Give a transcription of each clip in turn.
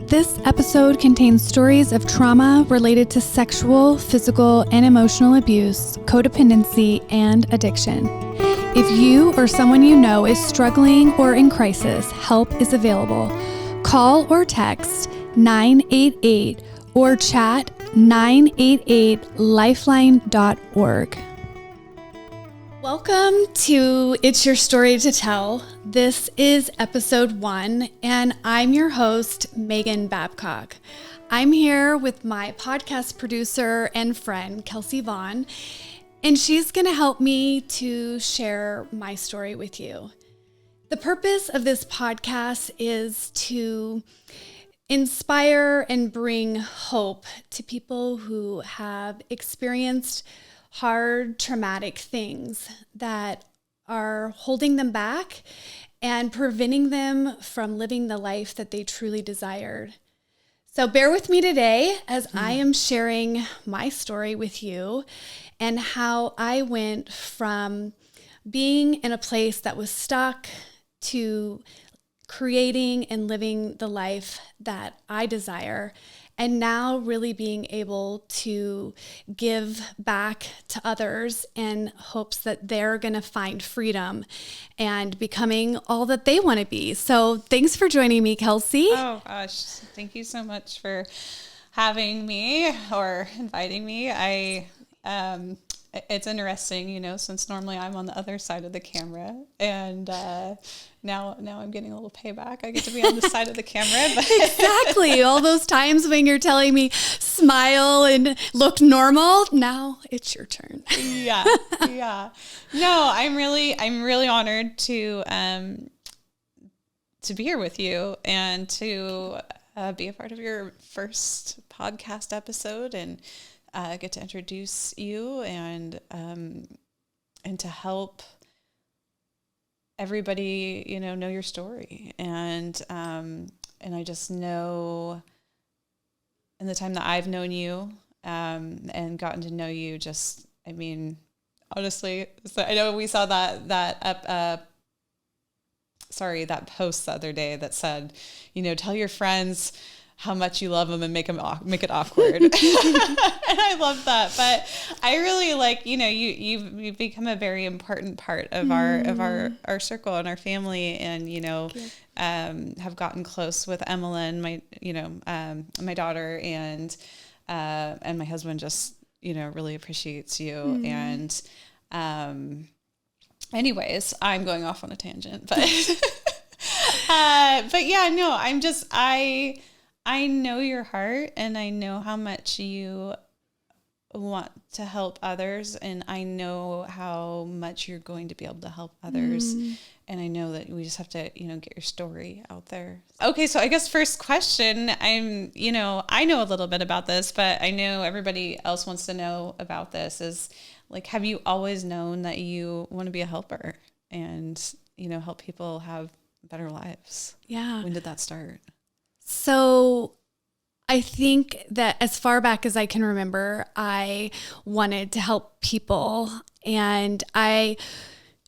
This episode contains stories of trauma related to sexual, physical, and emotional abuse, codependency, and addiction. If you or someone you know is struggling or in crisis, help is available. Call or text 988 or chat 988lifeline.org. Welcome to It's Your Story to Tell. This is episode 1, and I'm your host, Megan Babcock. I'm here with my podcast producer and friend, Kelsey Vaughn, and she's going to help me to share my story with you. The purpose of this podcast is to inspire and bring hope to people who have experienced hard, traumatic things that are holding them back and preventing them from living the life that they truly desired. So bear with me today as I am sharing my story with you and how I went from being in a place that was stuck to creating and living the life that I desire, and now really being able to give back to others in hopes that they're going to find freedom and becoming all that they want to be. So thanks for joining me, Kelsey. Oh gosh, thank you so much for having me or inviting me. It's interesting, since normally I'm on the other side of the camera, and now I'm getting a little payback. I get to be on the side of the camera. But Exactly. All those times when you're telling me smile and look normal, now it's your turn. Yeah. No, I'm really honored to be here with you and to be a part of your first podcast episode and get to introduce you and to help everybody, know your story. And I just know in the time that I've known you and gotten to know you, honestly, so I know we saw that post the other day that said, tell your friends how much you love them and make it awkward. And I love that. But I really you've become a very important part of our circle and our family, and have gotten close with Emmeline, my daughter, and my husband just really appreciates you. And anyways, I'm going off on a tangent, but yeah, no, I know your heart, and I know how much you want to help others, and I know how much you're going to be able to help others. And I know that we just have to, get your story out there. Okay, so I guess first question, I know a little bit about this, but I know everybody else wants to know about this, is have you always known that you want to be a helper and, help people have better lives? Yeah. When did that start? So I think that as far back as I can remember, I wanted to help people, and I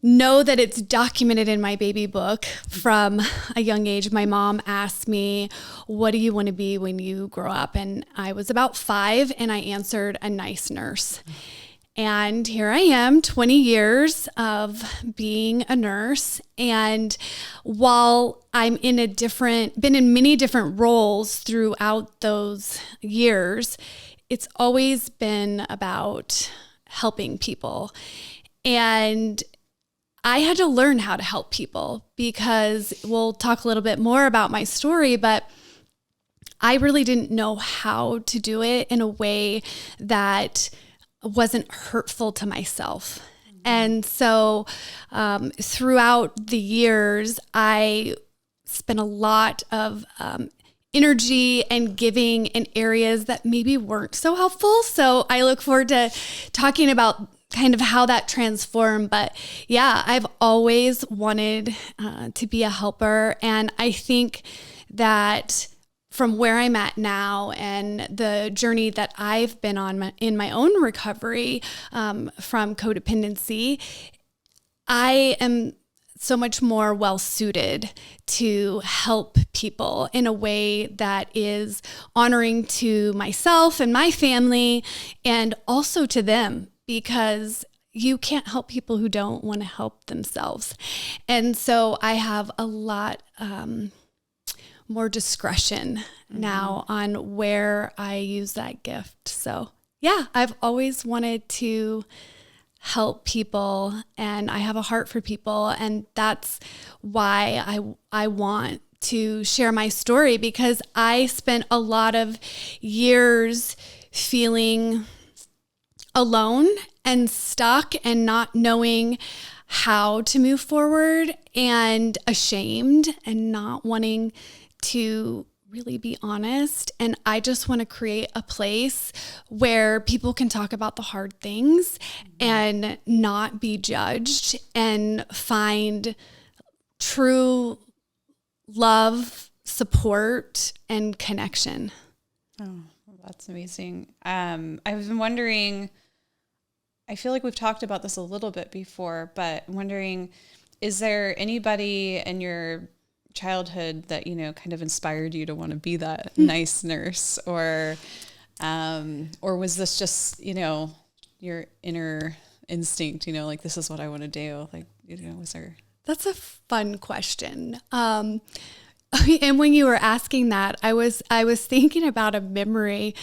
know that it's documented in my baby book from a young age. My mom asked me, "What do you want to be when you grow up?" And I was about 5, and I answered, "A nice nurse." And here I am, 20 years of being a nurse. And while I'm been in many different roles throughout those years, it's always been about helping people. And I had to learn how to help people, because we'll talk a little bit more about my story, but I really didn't know how to do it in a way that wasn't hurtful to myself. And so throughout the years, I spent a lot of energy and giving in areas that maybe weren't so helpful. So I look forward to talking about kind of how that transformed. But yeah, I've always wanted to be a helper. And I think that from where I'm at now and the journey that I've been on in my own recovery from codependency, I am so much more well suited to help people in a way that is honoring to myself and my family and also to them, because you can't help people who don't want to help themselves. And so I have a lot more discretion now on where I use that gift. So yeah, I've always wanted to help people, and I have a heart for people, and that's why I want to share my story, because I spent a lot of years feeling alone and stuck and not knowing how to move forward, and ashamed and not wanting to really be honest. And I just want to create a place where people can talk about the hard things and not be judged, and find true love, support, and connection. Oh, that's amazing. I've been wondering, I feel like we've talked about this a little bit before, but I'm wondering, is there anybody in your childhood that, kind of inspired you to want to be that nice nurse, or was this just, your inner instinct, like, this is what I want to do? Like, was there? That's a fun question. And when you were asking that, I was thinking about a memory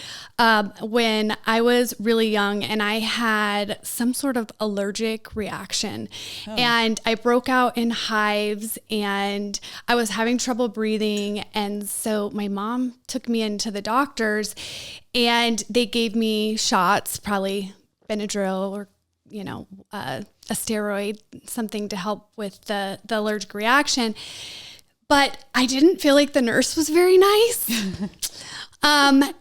when I was really young and I had some sort of allergic reaction, and I broke out in hives and I was having trouble breathing. And so my mom took me into the doctors and they gave me shots, probably Benadryl or a steroid, something to help with the allergic reaction. But I didn't feel like the nurse was very nice.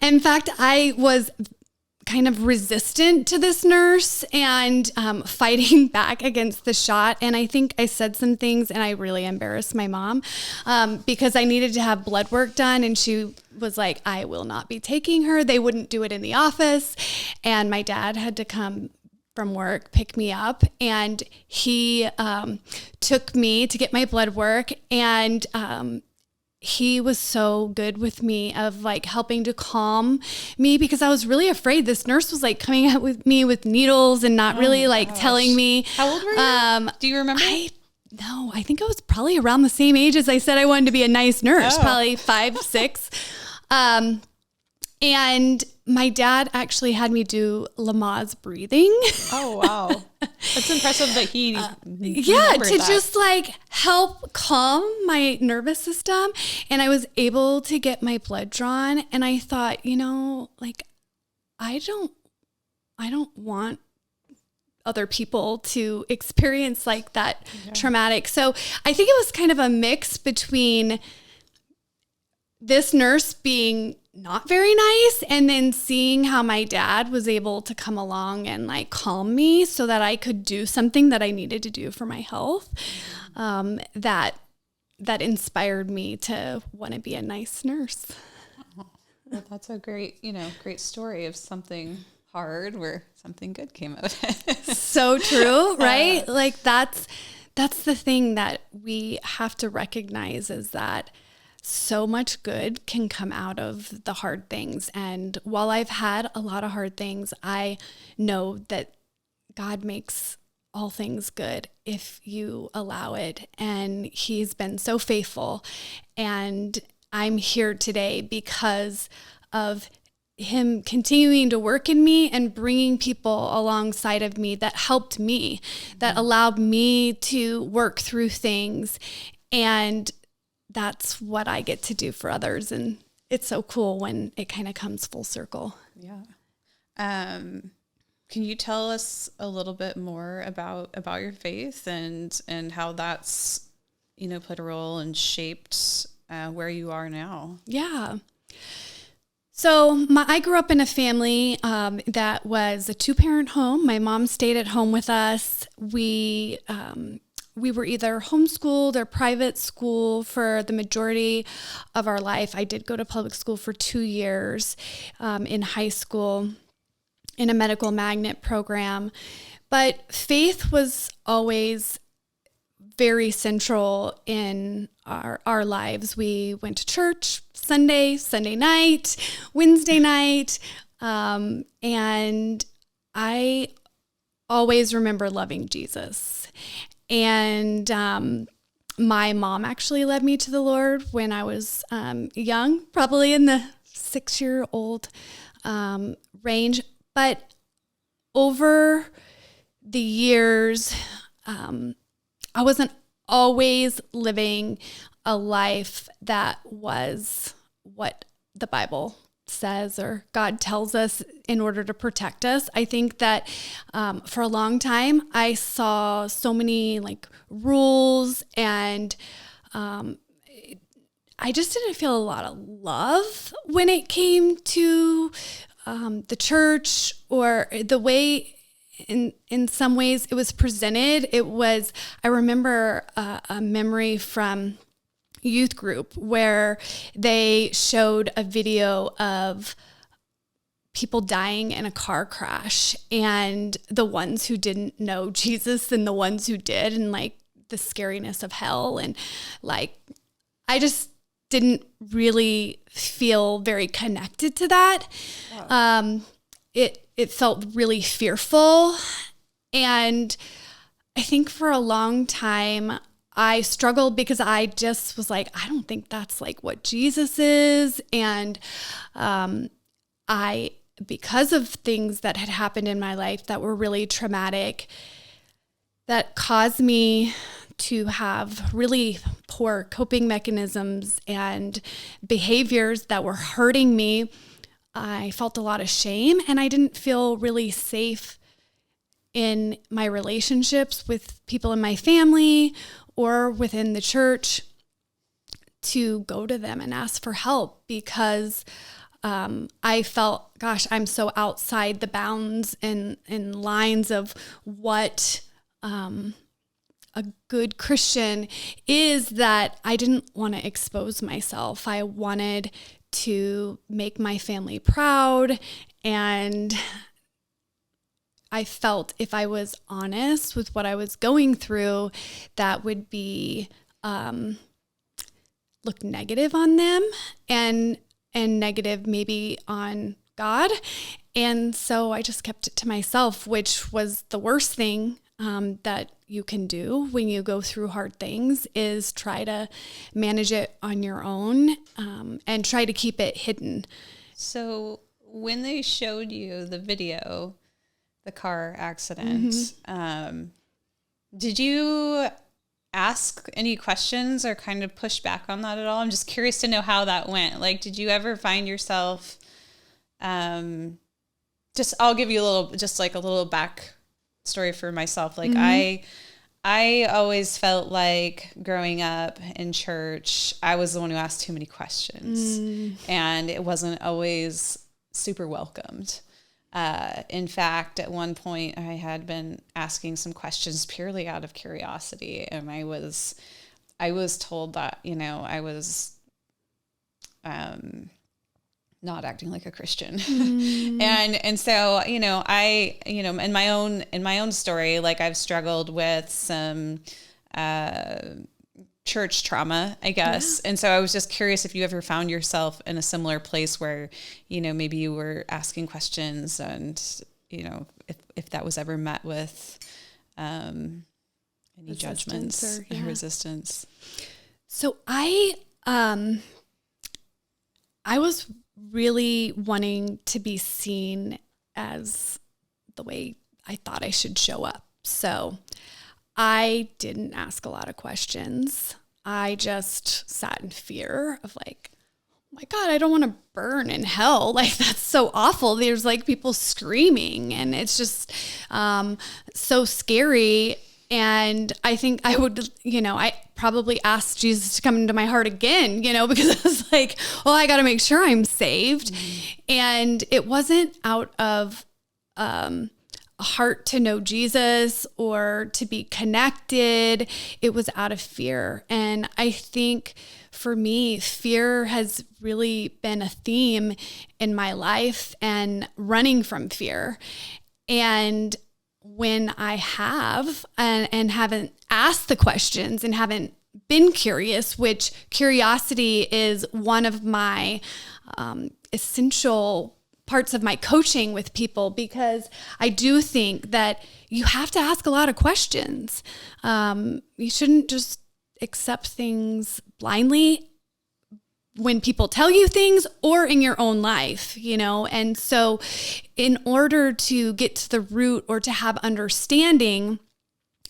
In fact, I was kind of resistant to this nurse and fighting back against the shot. And I think I said some things and I really embarrassed my mom because I needed to have blood work done. And she was like, I will not be taking her. They wouldn't do it in the office. And my dad had to come from work, pick me up, and he took me to get my blood work, and he was so good with me of like helping to calm me, because I was really afraid. This nurse was like coming out with me with needles and not really telling me. How old were you? Do you remember? No, I think I was probably around the same age as I said I wanted to be a nice nurse, probably 5, 6. And my dad actually had me do Lamaze breathing. Oh, wow. That's impressive that he just like help calm my nervous system. And I was able to get my blood drawn. And I thought, I don't want other people to experience like that traumatic. So I think it was kind of a mix between this nurse being not very nice, and then seeing how my dad was able to come along and like calm me so that I could do something that I needed to do for my health. That inspired me to want to be a nice nurse. Oh, well, that's a great story of something hard where something good came out of it. So true, right? Like that's the thing that we have to recognize, is that so much good can come out of the hard things. And while I've had a lot of hard things, I know that God makes all things good if you allow it. And he's been so faithful. And I'm here today because of him continuing to work in me and bringing people alongside of me that helped me, that allowed me to work through things. And that's what I get to do for others. And it's so cool when it kind of comes full circle. Yeah. Can you tell us a little bit more about your faith and how that's, played a role and shaped where you are now? Yeah. So I grew up in a family that was a 2-parent home. My mom stayed at home with us. We were either homeschooled or private school for the majority of our life. I did go to public school for 2 years in high school in a medical magnet program. But faith was always very central in our lives. We went to church Sunday night, Wednesday night. And I always remember loving Jesus. And my mom actually led me to the Lord when I was young, probably in the 6-year-old range. But over the years, I wasn't always living a life that was what the Bible says or God tells us in order to protect us. I think that for a long time, I saw so many like rules, and I just didn't feel a lot of love when it came to the church or the way in some ways it was presented. I remember a memory from youth group where they showed a video of people dying in a car crash, and the ones who didn't know Jesus and the ones who did, and like the scariness of hell. And like, I just didn't really feel very connected to that. Wow. It felt really fearful. And I think for a long time, I struggled because I just was like, I don't think that's like what Jesus is. And because of things that had happened in my life that were really traumatic, that caused me to have really poor coping mechanisms and behaviors that were hurting me, I felt a lot of shame, and I didn't feel really safe in my relationships with people in my family or within the church to go to them and ask for help, because I felt, gosh, I'm so outside the bounds and lines of what a good Christian is, that I didn't want to expose myself. I wanted to make my family proud, and I felt if I was honest with what I was going through, that would be look negative on them and negative maybe on God. And so I just kept it to myself, which was the worst thing that you can do when you go through hard things, is try to manage it on your own and try to keep it hidden. So when they showed you the video, the car accident, mm-hmm. Did you ask any questions or kind of push back on that at all? I'm just curious to know how that went. Like, did you ever find yourself, I'll give you a little back story for myself. Like mm-hmm. I always felt like growing up in church, I was the one who asked too many questions and it wasn't always super welcomed. In fact, at one point I had been asking some questions purely out of curiosity, and I was told that, I was, not acting like a Christian. And so, I, in my own story, like I've struggled with some, church trauma, I guess. Yeah. And so I was just curious if you ever found yourself in a similar place where, maybe you were asking questions and, if that was ever met with, any judgments or resistance. So I was really wanting to be seen as the way I thought I should show up. So I didn't ask a lot of questions. I just sat in fear of like, oh my God, I don't want to burn in hell. Like, that's so awful. There's like people screaming and it's just so scary. And I think I would, I probably asked Jesus to come into my heart again, because I was like, well, I got to make sure I'm saved. Mm-hmm. And it wasn't out of a heart to know Jesus or to be connected. It was out of fear. And I think for me, fear has really been a theme in my life, and running from fear. And when I have and haven't asked the questions and haven't been curious, which curiosity is one of my essential parts of my coaching with people, because I do think that you have to ask a lot of questions. You shouldn't just accept things blindly when people tell you things or in your own life, And so in order to get to the root or to have understanding,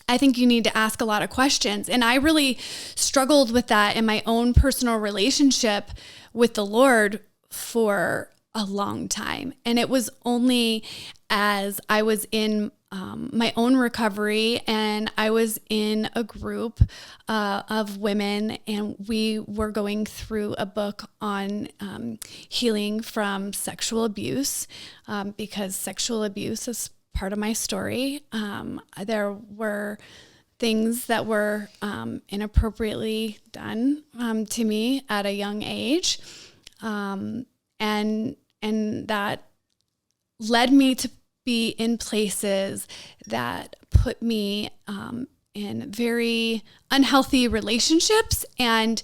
I think you need to ask a lot of questions. And I really struggled with that in my own personal relationship with the Lord for a long time. And it was only as I was in my own recovery and I was in a group of women, and we were going through a book on healing from sexual abuse, because sexual abuse is part of my story. There were things that were inappropriately done to me at a young age, and that led me to be in places that put me in very unhealthy relationships and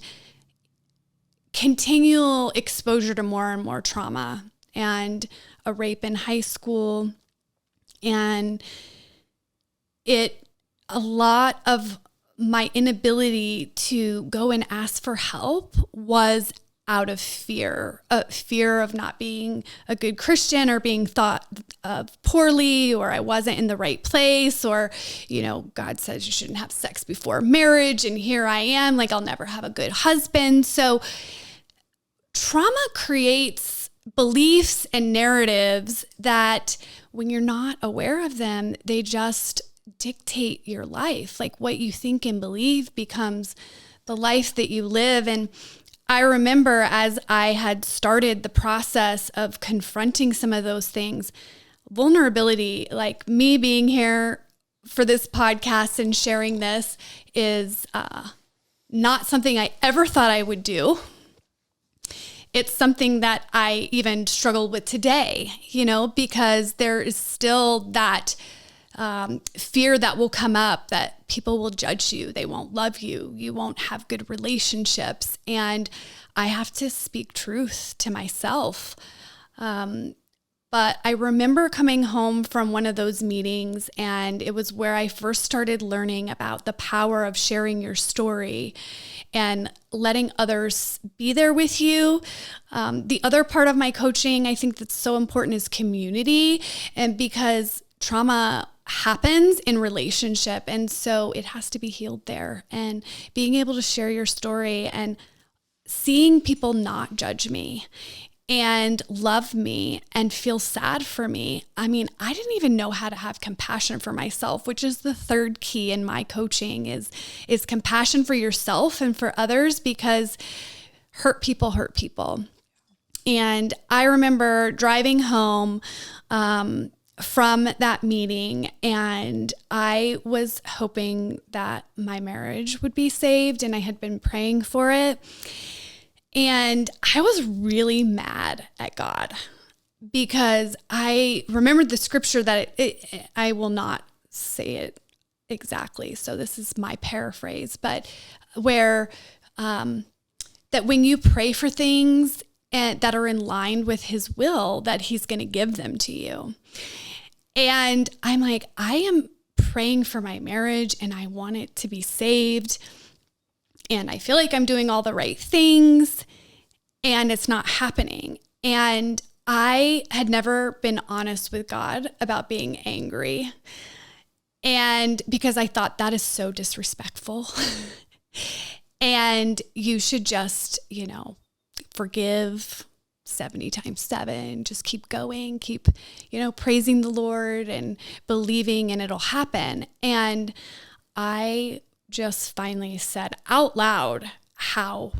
continual exposure to more and more trauma, and a rape in high school. And a lot of my inability to go and ask for help was out of fear of not being a good Christian, or being thought of poorly, or I wasn't in the right place, or, God says you shouldn't have sex before marriage, and here I am, like I'll never have a good husband. So trauma creates beliefs and narratives that, when you're not aware of them, they just dictate your life. Like what you think and believe becomes the life that you live. And I remember as I had started the process of confronting some of those things, vulnerability, like me being here for this podcast and sharing this, is not something I ever thought I would do. It's something that I even struggle with today, because there is still that fear that will come up, that people will judge you, they won't love you, you won't have good relationships. And I have to speak truth to myself. But I remember coming home from one of those meetings, and it was where I first started learning about the power of sharing your story and letting others be there with you. The other part of my coaching, I think that's so important, is community. And because trauma happens in relationship, and so it has to be healed there. And being able to share your story and seeing people not judge me and love me and feel sad for me. I mean, I didn't even know how to have compassion for myself, which is the third key in my coaching, is compassion for yourself and for others, because hurt people. And I remember driving home from that meeting, and I was hoping that my marriage would be saved, and I had been praying for it. And I was really mad at God, because I remembered the scripture that I will not say it exactly, so this is my paraphrase, but where that when you pray for things that are in line with his will, that he's going to give them to you. And I'm like, I am praying for my marriage and I want it to be saved. And I feel like I'm doing all the right things, and it's not happening. And I had never been honest with God about being angry. And because I thought that is so disrespectful. And you should just, forgive 70 times 7, just keep going, keep, praising the Lord and believing, and it'll happen. And I just finally said out loud how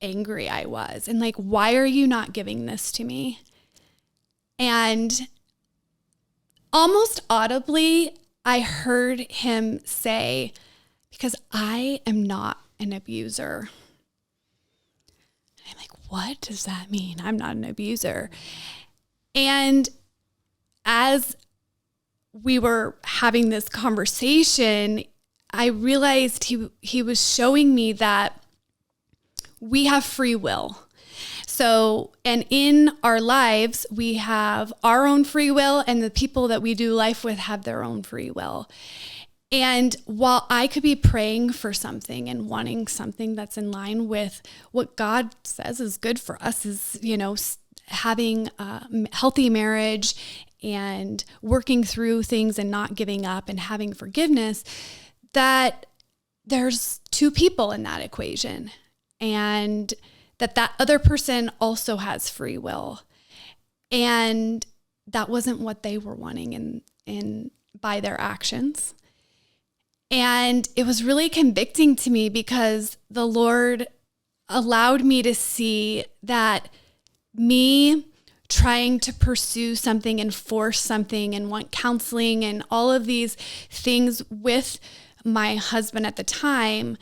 angry I was, and like, why are you not giving this to me? And almost audibly, I heard him say, because I am not an abuser. I'm like, what does that mean? I'm not an abuser. And as we were having this conversation, I realized he was showing me that we have free will. So, and in our lives, we have our own free will, and the people that we do life with have their own free will. And while I could be praying for something and wanting something that's in line with what God says is good for us, is, having a healthy marriage and working through things and not giving up and having forgiveness, that there's two people in that equation, and that other person also has free will. And that wasn't what they were wanting in by their actions. And it was really convicting to me, because the Lord allowed me to see that me trying to pursue something and force something and want counseling and all of these things with my husband at the time,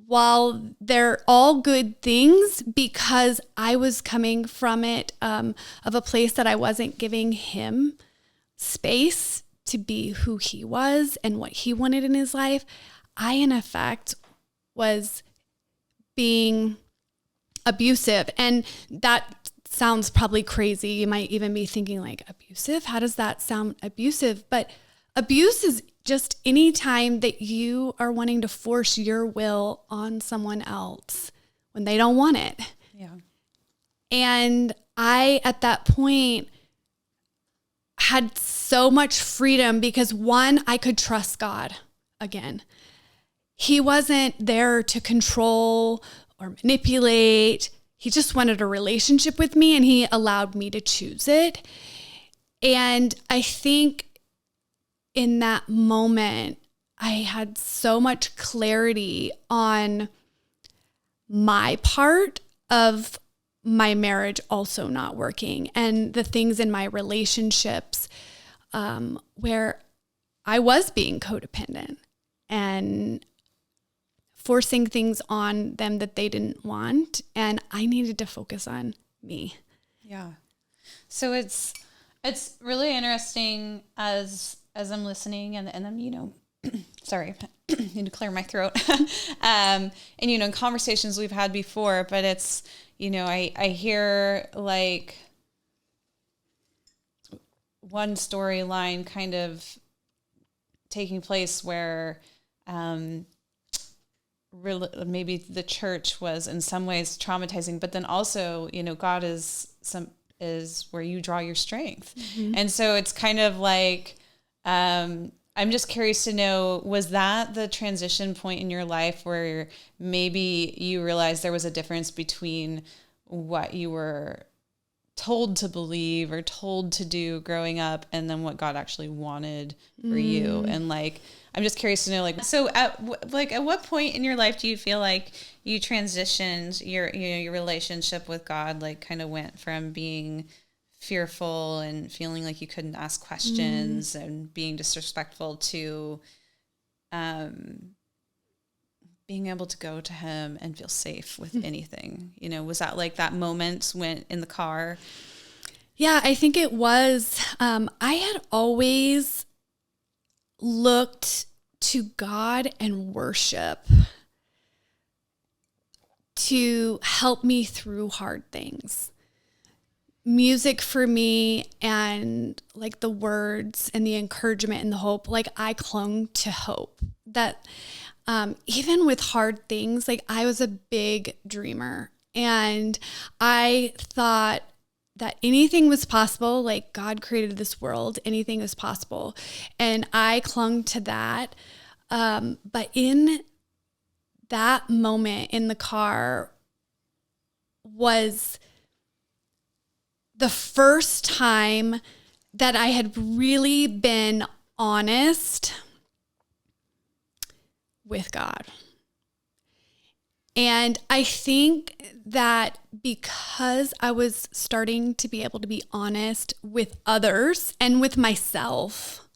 while they're all good things, because I was coming from it of a place that I wasn't giving him space to be who he was and what he wanted in his life, I, in effect, was being abusive. And that sounds probably crazy. You might even be thinking, like, abusive? How does that sound abusive? But abuse is just any time that you are wanting to force your will on someone else when they don't want it. Yeah. And I, at that point, had so much freedom, because one, I could trust God again. He wasn't there to control or manipulate. He just wanted a relationship with me, and he allowed me to choose it. And I think in that moment, I had so much clarity on my part of my marriage also not working, and the things in my relationships where I was being codependent and forcing things on them that they didn't want, and I needed to focus on me. Yeah. So it's really interesting as I'm listening, and I'm, sorry, need to clear my throat. And, in conversations we've had before, but it's, I hear like one storyline kind of taking place where maybe the church was in some ways traumatizing, but then also, God is where you draw your strength. Mm-hmm. And so it's kind of like, I'm just curious to know, was that the transition point in your life where maybe you realized there was a difference between what you were told to believe or told to do growing up and then what God actually wanted for you? And like, I'm just curious to know, like, so at what point in your life do you feel like you transitioned your relationship with God, like kind of went from being fearful and feeling like you couldn't ask questions and being disrespectful to being able to go to him and feel safe with anything? Was that like that moment when in the car? Yeah, I think it was. I had always looked to God and worship to help me through hard things. Music for me, and like the words and the encouragement and the hope, like I clung to hope that even with hard things, like I was a big dreamer, and I thought that anything was possible. Like God created this world, anything is possible. And I clung to that. But in that moment in the car was the first time that I had really been honest with God. And I think that because I was starting to be able to be honest with others and with myself,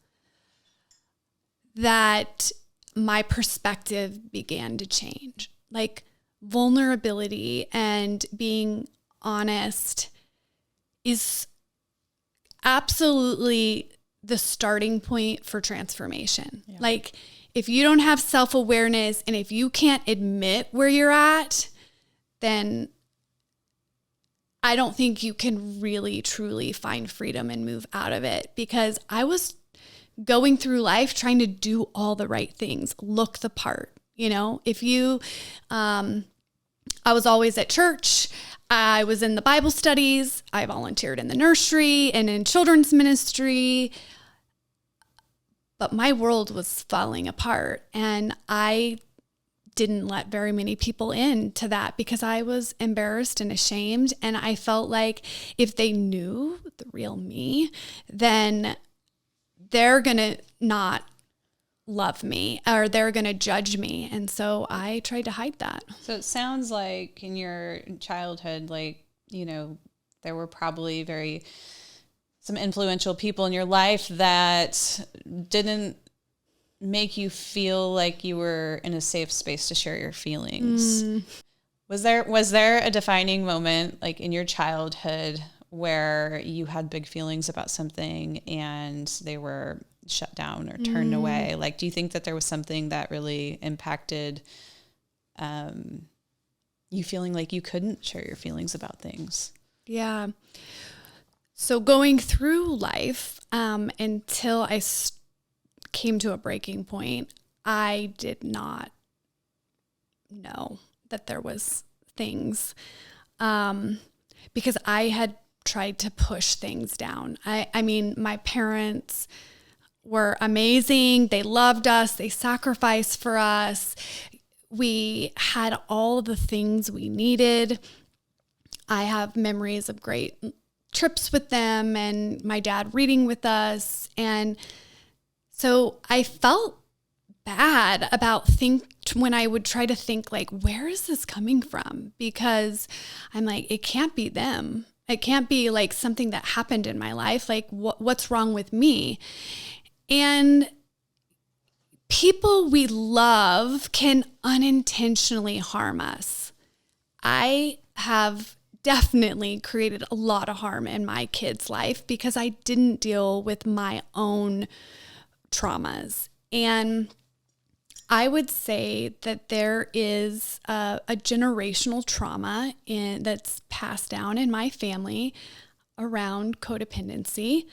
that my perspective began to change. Like vulnerability and being honest is absolutely the starting point for transformation. Yeah. Like if you don't have self-awareness and if you can't admit where you're at, then I don't think you can really truly find freedom and move out of it, because I was going through life trying to do all the right things, look the part. You know, if you, I was always at church. I was in the Bible studies. I volunteered in the nursery and in children's ministry. But my world was falling apart, and I didn't let very many people into that because I was embarrassed and ashamed. And I felt like if they knew the real me, then they're going to not love me or they're going to judge me. And so I tried to hide that. So it sounds like in your childhood, like, you know, there were probably some influential people in your life that didn't make you feel like you were in a safe space to share your feelings. Was there a defining moment like in your childhood where you had big feelings about something and they were shut down or turned away? Like, do you think that there was something that really impacted you feeling like you couldn't share your feelings about things? Yeah. So going through life until I came to a breaking point, I did not know that there was things because I had tried to push things down. I mean, my parents were amazing. They loved us. They sacrificed for us. We had all the things we needed. I have memories of great trips with them and my dad reading with us. And so I felt bad about when I would try to think like, where is this coming from? Because I'm like, it can't be them. It can't be like something that happened in my life. Like what's wrong with me? And people we love can unintentionally harm us. I have definitely created a lot of harm in my kids' life because I didn't deal with my own traumas. And I would say that there is a generational trauma that's passed down in my family around codependency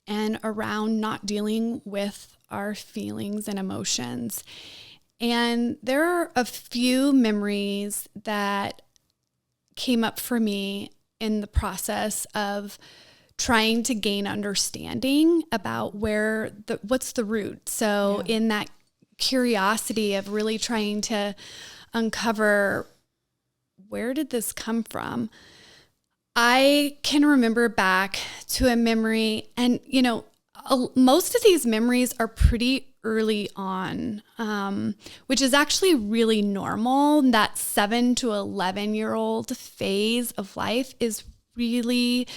and around not dealing with our feelings and emotions. And there are a few memories that came up for me in the process of trying to gain understanding about what's the root. So in that curiosity of really trying to uncover where did this come from, I can remember back to a memory, and you know, most of these memories are pretty early on, which is actually really normal. That 7 to 11-year-old phase of life is really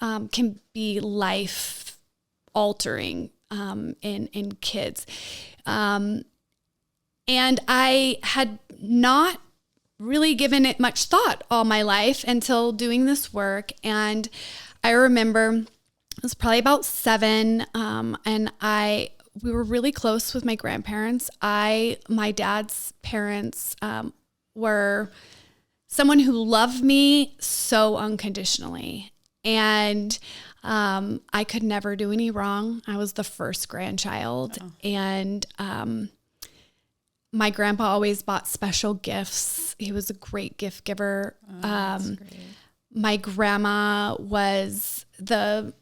can be life altering in kids. And I had not really given it much thought all my life until doing this work. And I remember it was probably about 7, and we were really close with my grandparents. My dad's parents were someone who loved me so unconditionally. And I could never do any wrong. I was the first grandchild. Oh. And my grandpa always bought special gifts. He was a great gift giver. Oh, that's great. My grandma was the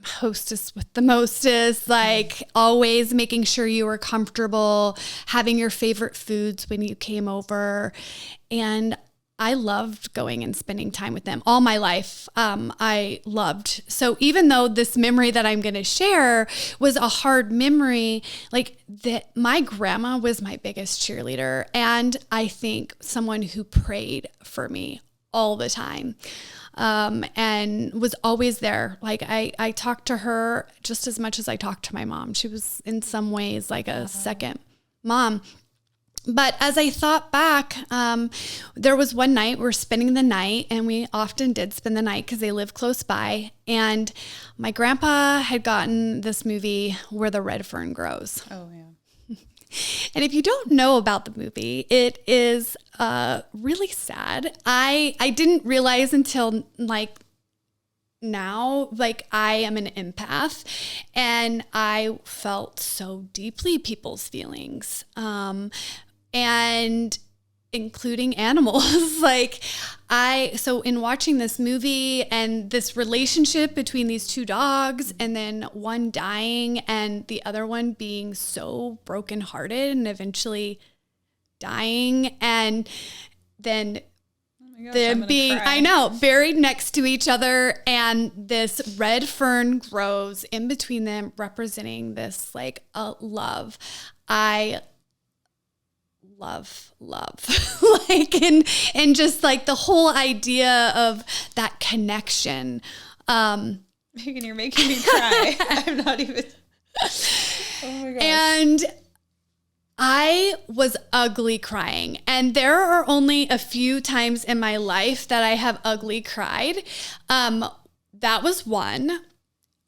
hostess with the mostest, like always making sure you were comfortable, having your favorite foods when you came over. And I loved going and spending time with them all my life. I loved. So even though this memory that I'm going to share was a hard memory, like that, my grandma was my biggest cheerleader. And I think someone who prayed for me all the time. And was always there. Like I talked to her just as much as I talked to my mom. She was in some ways like a second mom. But as I thought back, there was one night we're spending the night, and we often did spend the night because they live close by. And my grandpa had gotten this movie Where the Red Fern Grows. Oh, yeah. And if you don't know about the movie, it is really sad. I didn't realize until like now, like I am an empath, and I felt so deeply people's feelings, and including animals. So in watching this movie and this relationship between these two dogs, and then one dying and the other one being so brokenhearted and eventually dying, and then them being, I know, buried next to each other, and this red fern grows in between them, representing this like a love. I love like, and just like the whole idea of that connection. Megan, you're making me cry. I'm not even. Oh my gosh. And I was ugly crying, and there are only a few times in my life that I have ugly cried. That was one.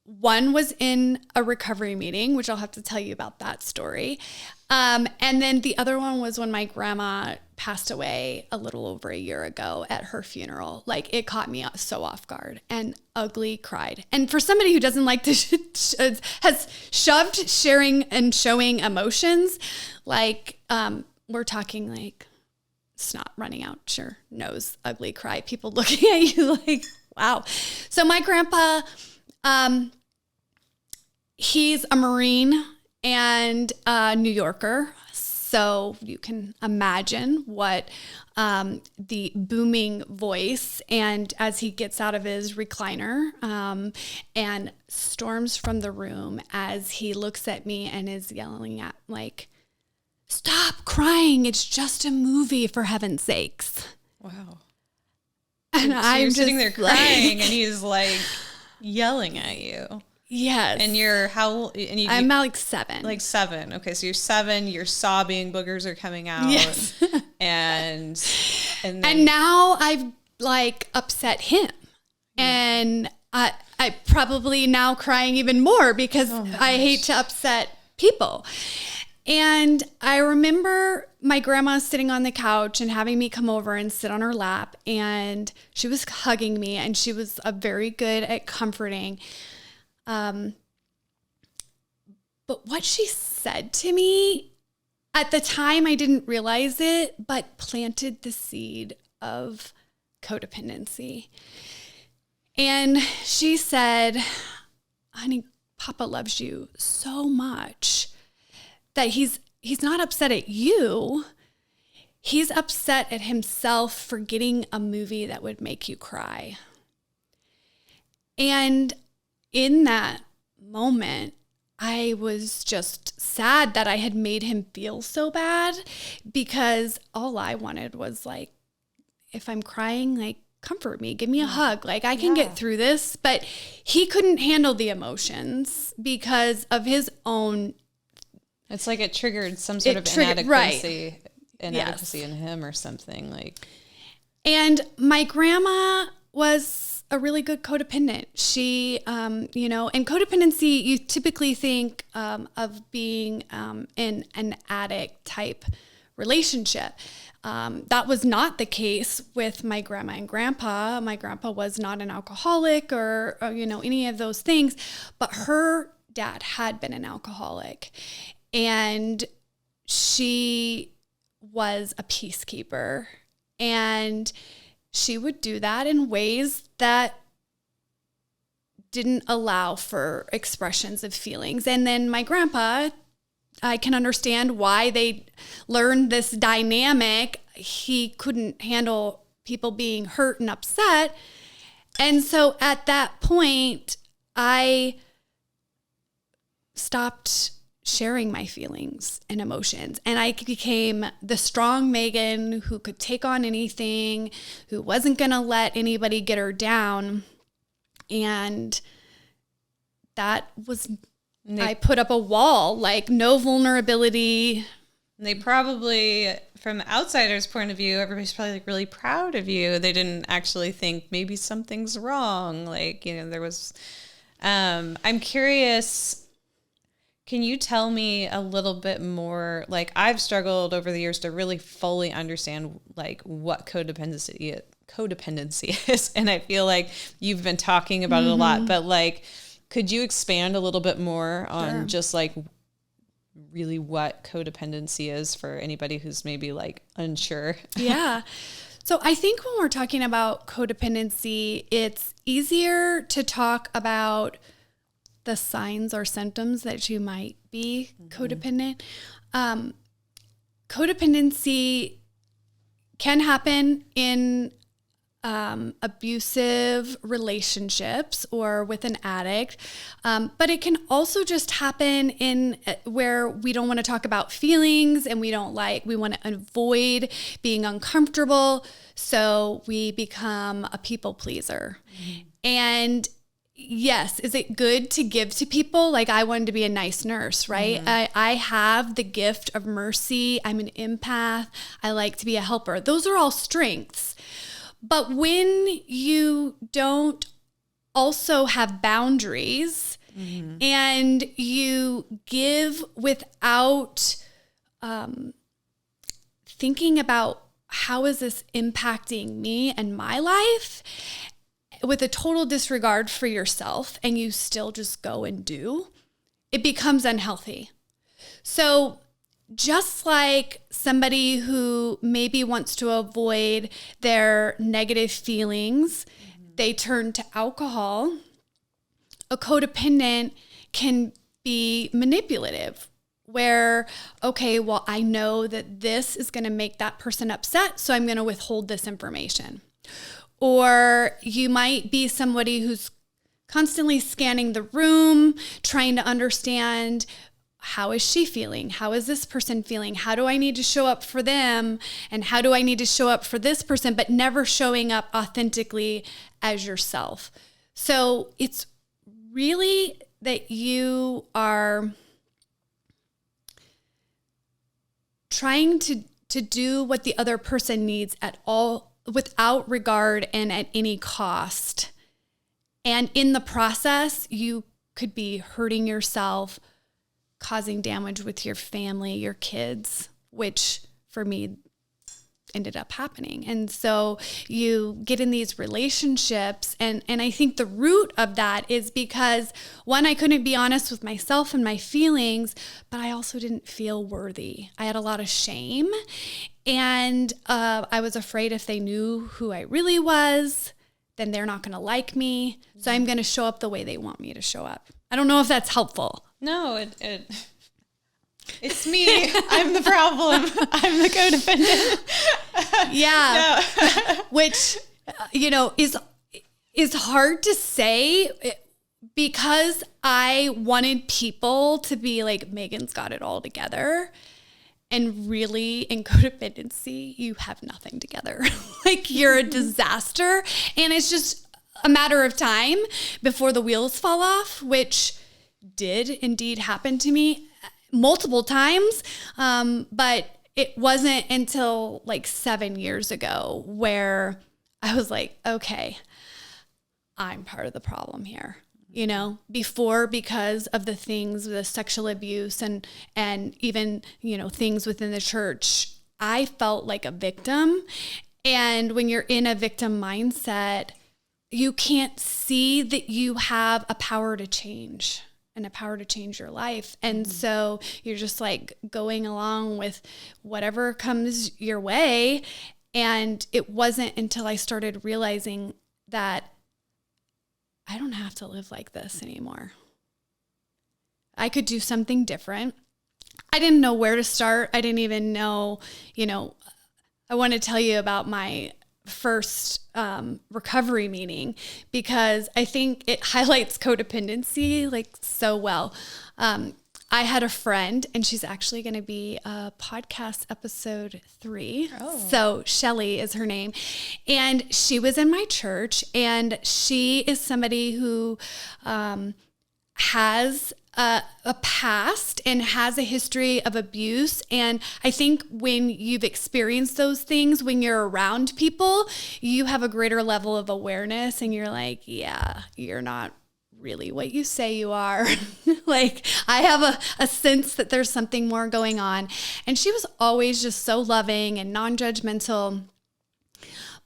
One was in a recovery meeting, which I'll have to tell you about that story. And then the other one was when my grandma passed away a little over a year ago at her funeral. Like, it caught me so off guard, and ugly cried. And for somebody who doesn't like to, has shoved sharing and showing emotions, like, we're talking like snot running out your nose, ugly cry, people looking at you like, wow. So my grandpa, he's a Marine and a New Yorker. So you can imagine what the booming voice, and as he gets out of his recliner and storms from the room, as he looks at me and is yelling at, like, stop crying. It's just a movie, for heaven's sakes. Wow. And so I'm you're just sitting there crying, and he's like yelling at you. Yes. And you're how? And I'm about like 7. Like 7. Okay, so you're 7. You're sobbing. Boogers are coming out. Yes. and now I've like upset him, and I probably now crying even more because I hate to upset people. And I remember my grandma sitting on the couch and having me come over and sit on her lap, and she was hugging me, and she was very good at comforting. But what she said to me at the time, I didn't realize it, but planted the seed of codependency. And she said, honey, Papa loves you so much that he's not upset at you. He's upset at himself for getting a movie that would make you cry. And in that moment, I was just sad that I had made him feel so bad, because all I wanted was, like, if I'm crying, like, comfort me, give me a hug. Like, I can get through this. But he couldn't handle the emotions because of his own. It's like it triggered some sort of inadequacy in him or something, like. And my grandma was a really good codependent. She, and codependency, you typically think of being in an addict type relationship. That was not the case with my grandma and grandpa. My grandpa was not an alcoholic or any of those things, but her dad had been an alcoholic, and she was a peacekeeper, and she would do that in ways that didn't allow for expressions of feelings. And then my grandpa, I can understand why they learned this dynamic. He couldn't handle people being hurt and upset. And so at that point, I stopped sharing my feelings and emotions. And I became the strong Megan who could take on anything, who wasn't going to let anybody get her down. And that was, I put up a wall, like, no vulnerability, They probably, from outsiders' point of view, everybody's probably like really proud of you. They didn't actually think maybe something's wrong. Like, you know, there was, I'm curious, can you tell me a little bit more? Like, I've struggled over the years to really fully understand like what codependency is. And I feel like you've been talking about it a lot, but like, could you expand a little bit more on just like really what codependency is for anybody who's maybe like unsure? Yeah. So I think when we're talking about codependency, it's easier to talk about the signs or symptoms that you might be codependent. Codependency can happen in abusive relationships or with an addict. But it can also just happen in where we don't want to talk about feelings and we want to avoid being uncomfortable. So we become a people pleaser. And yes, is it good to give to people? Like I wanted to be a nice nurse, right? I have the gift of mercy. I'm an empath. I like to be a helper. Those are all strengths. But when you don't also have boundaries and you give without thinking about how is this impacting me and my life, with a total disregard for yourself, and you still just go and do, it becomes unhealthy. So just like somebody who maybe wants to avoid their negative feelings, they turn to alcohol. A codependent can be manipulative, where, okay, well, I know that this is going to make that person upset, so I'm going to withhold this information. Or you might be somebody who's constantly scanning the room, trying to understand, how is she feeling? How is this person feeling? How do I need to show up for them? And how do I need to show up for this person, but never showing up authentically as yourself? So it's really that you are trying to do what the other person needs at all, without regard and at any cost. And in the process, you could be hurting yourself, causing damage with your family, your kids, which for me ended up happening. And so you get in these relationships, and I think the root of that is because, one, I couldn't be honest with myself and my feelings, but I also didn't feel worthy. I had a lot of shame, and I was afraid if they knew who I really was, then they're not going to like me. So I'm going to show up the way they want me to show up. I don't know if that's helpful. No, it's me. I'm the problem. I'm the codependent. Yeah. No. Which, is hard to say because I wanted people to be like, Megan's got it all together. And really, in codependency, you have nothing together. Like, you're a disaster. And it's just a matter of time before the wheels fall off, which did indeed happen to me multiple times. But it wasn't until like 7 years ago where I was like, okay, I'm part of the problem here. Before, because of the things, the sexual abuse and even, things within the church, I felt like a victim. And when you're in a victim mindset, you can't see that you have a power to change and a power to change your life. And so you're just like going along with whatever comes your way. And it wasn't until I started realizing that I don't have to live like this anymore. I could do something different. I didn't know where to start. I didn't even know, I want to tell you about my first recovery meeting because I think it highlights codependency like so well. I had a friend, and she's actually going to be a podcast episode 3. Oh. So Shelly is her name. And she was in my church, and she is somebody who has a past and has a history of abuse. And I think when you've experienced those things, when you're around people, you have a greater level of awareness and you're like, yeah, you're not really what you say you are. Like, I have a sense that there's something more going on. And she was always just so loving and non-judgmental.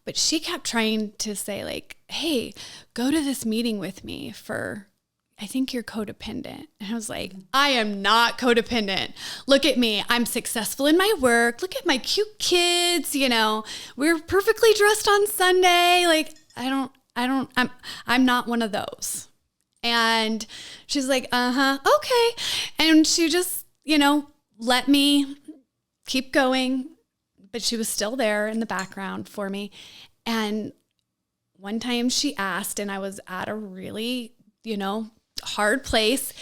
But she kept trying to say, like, hey, go to this meeting with me for, I think you're codependent. And I was like, I am not codependent. Look at me. I'm successful in my work. Look at my cute kids. You know, we're perfectly dressed on Sunday. Like, I'm not one of those. And she's like, okay. And she just, let me keep going. But she was still there in the background for me. And one time she asked, and I was at a really, hard place.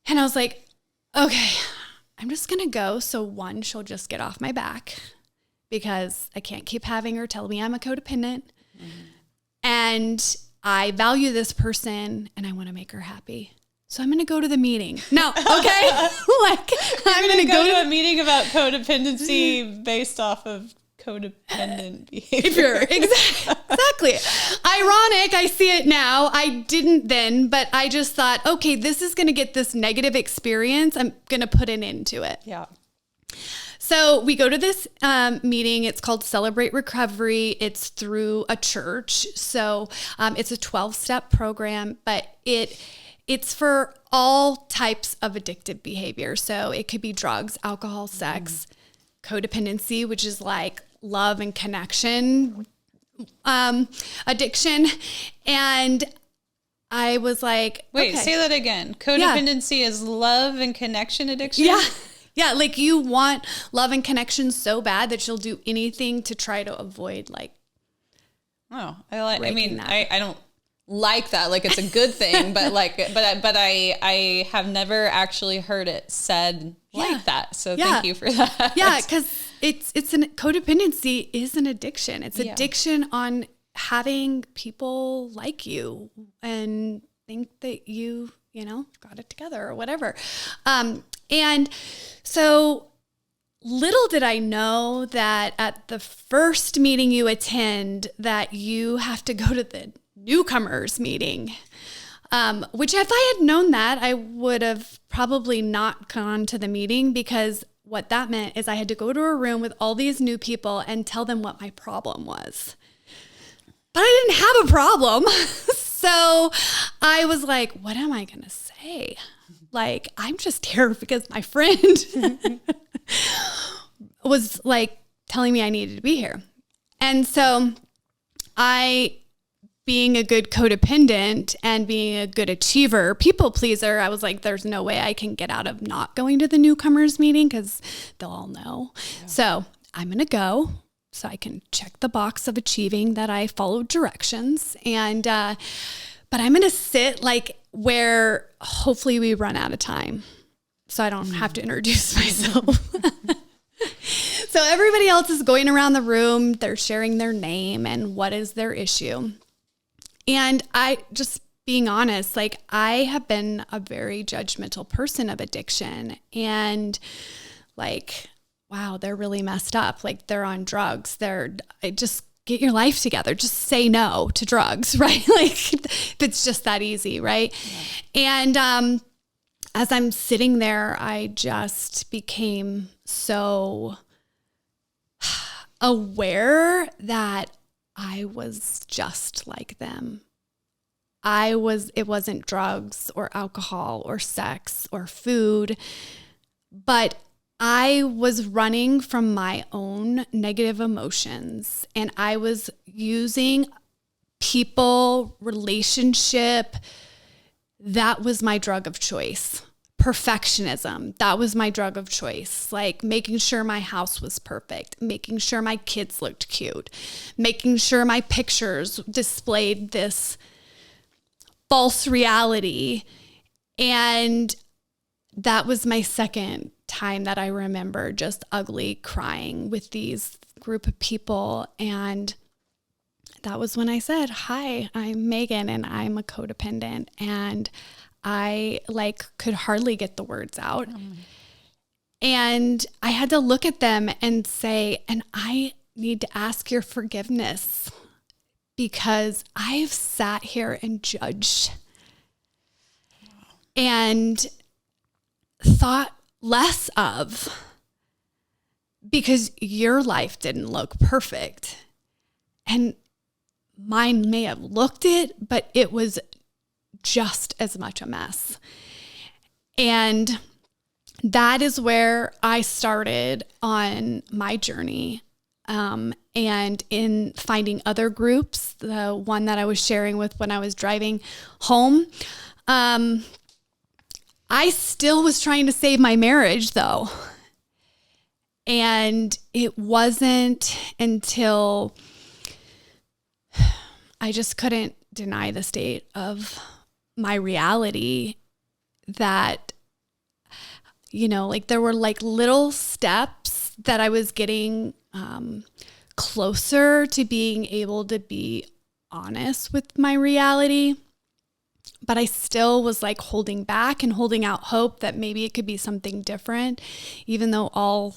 And I was like, okay, I'm just going to go. So one, she'll just get off my back because I can't keep having her tell me I'm a codependent. Mm-hmm. And I value this person and I want to make her happy. So I'm going to go to the meeting. No, okay? Like, I'm going to go to a meeting about codependency based off of codependent behavior. Exactly. Ironic, I see it now. I didn't then, but I just thought, okay, this is going to get this negative experience. I'm going to put an end to it. Yeah. So we go to this meeting. It's called Celebrate Recovery. It's through a church. So it's a 12-step program, but it's for all types of addictive behavior. So it could be drugs, alcohol, sex, codependency, which is like love and connection, addiction. And I was like, wait, okay. Say that again. Codependency is love and connection addiction? Yeah. Yeah. Like you want love and connection so bad that you'll do anything to try to avoid I don't like that. Like it's a good thing, but I have never actually heard it said like that. So thank you for that. Yeah. Cause codependency is an addiction. It's addiction on having people like you and think that you got it together or whatever. And so little did I know that at the first meeting you attend that you have to go to the newcomers meeting, which if I had known that, I would have probably not gone to the meeting because what that meant is I had to go to a room with all these new people and tell them what my problem was. But I didn't have a problem. So I was like, what am I going to say? Like, I'm just here because my friend was like telling me I needed to be here. And so being a good codependent and being a good achiever, people pleaser, I was like, there's no way I can get out of not going to the newcomers meeting because they'll all know. Yeah. So I'm going to go so I can check the box of achieving that I followed directions. And, but I'm going to sit like where hopefully we run out of time so I don't have to introduce myself. So everybody else is going around the room. They're sharing their name and what is their issue. And I just being honest, like I have been a very judgmental person of addiction and like, wow, they're really messed up. Like they're on drugs. Just get your life together. Just say no to drugs, right? Like it's just that easy, right? Yeah. And as I'm sitting there, I just became so aware that I was just like them. It wasn't drugs or alcohol or sex or food, but I was running from my own negative emotions and I was using people, relationship. That was my drug of choice. Perfectionism. That was my drug of choice. Like making sure my house was perfect, making sure my kids looked cute, making sure my pictures displayed this false reality. And that was my second time that I remember just ugly crying with these group of people. And that was when I said, hi, I'm Megan and I'm a codependent. And I could hardly get the words out. And I had to look at them and say, and I need to ask your forgiveness because I've sat here and judged and thought less of because your life didn't look perfect. And mine may have looked it, but it was just as much a mess. And that is where I started on my journey. And in finding other groups, the one that I was sharing with when I was driving home, I still was trying to save my marriage though. And it wasn't until I just couldn't deny the state of my reality that, there were little steps that I was getting closer to being able to be honest with my reality. But I still was holding back and holding out hope that maybe it could be something different, even though all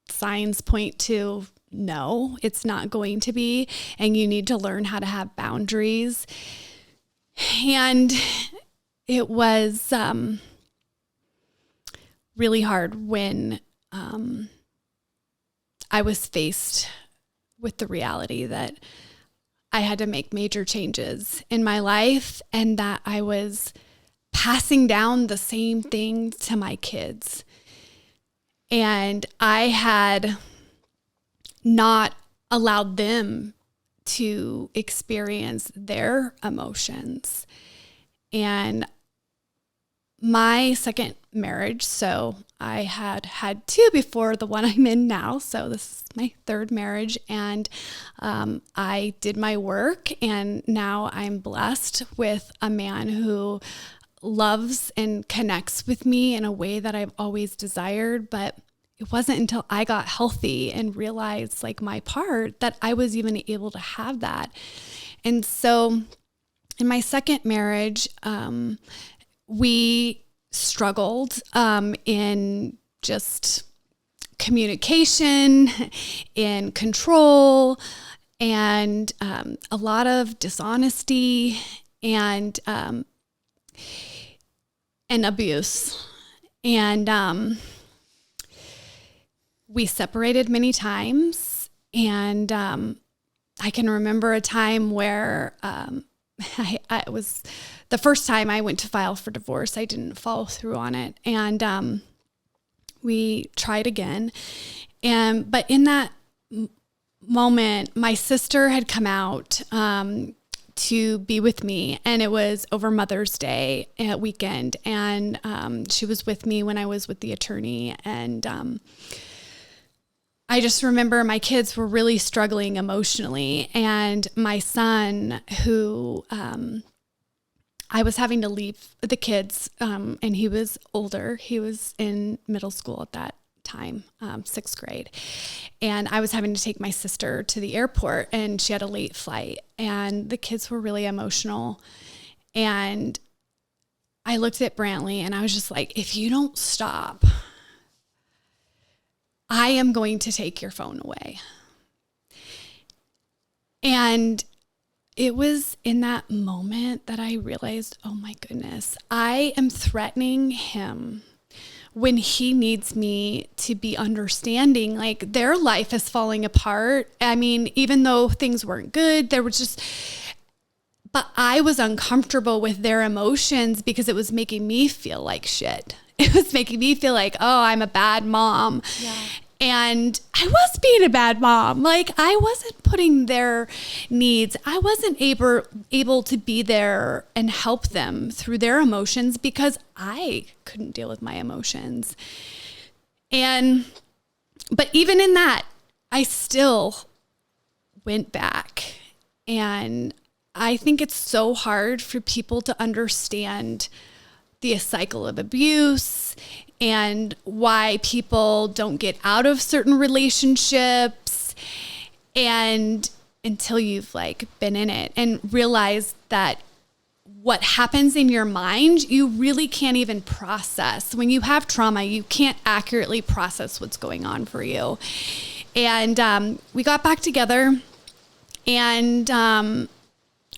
signs point to no, it's not going to be. And you need to learn how to have boundaries. And it was really hard when I was faced with the reality that I had to make major changes in my life and that I was passing down the same thing to my kids. And I had not allowed them to experience their emotions. And my second marriage, so I had two before the one I'm in now. So this is my third marriage, and I did my work, and now I'm blessed with a man who loves and connects with me in a way that I've always desired. But it wasn't until I got healthy and realized my part that I was even able to have that. And so in my second marriage, we struggled in just communication, in control, and a lot of dishonesty and abuse. And we separated many times. And I can remember a time where I was the first time I went to file for divorce. I didn't follow through on it. And we tried again. But in that moment, my sister had come out to be with me, and it was over Mother's Day weekend. And she was with me when I was with the attorney. And I just remember my kids were really struggling emotionally. And my son, who I was having to leave the kids, and he was older. He was in middle school at that time, 6th grade. And I was having to take my sister to the airport, and she had a late flight, and the kids were really emotional. And I looked at Brantley and I was just like, if you don't stop, I am going to take your phone away. And it was in that moment that I realized, oh my goodness, I am threatening him when he needs me to be understanding. Their life is falling apart. I mean, even though things weren't good, but I was uncomfortable with their emotions because it was making me feel like shit. It was making me feel like, oh, I'm a bad mom. Yeah. And I was being a bad mom. I wasn't putting their needs. I wasn't able to be there and help them through their emotions because I couldn't deal with my emotions. But even in that, I still went back. And I think it's so hard for people to understand the cycle of abuse and why people don't get out of certain relationships, and until you've been in it and realized that what happens in your mind, you really can't even process. When you have trauma, you can't accurately process what's going on for you. And we got back together, and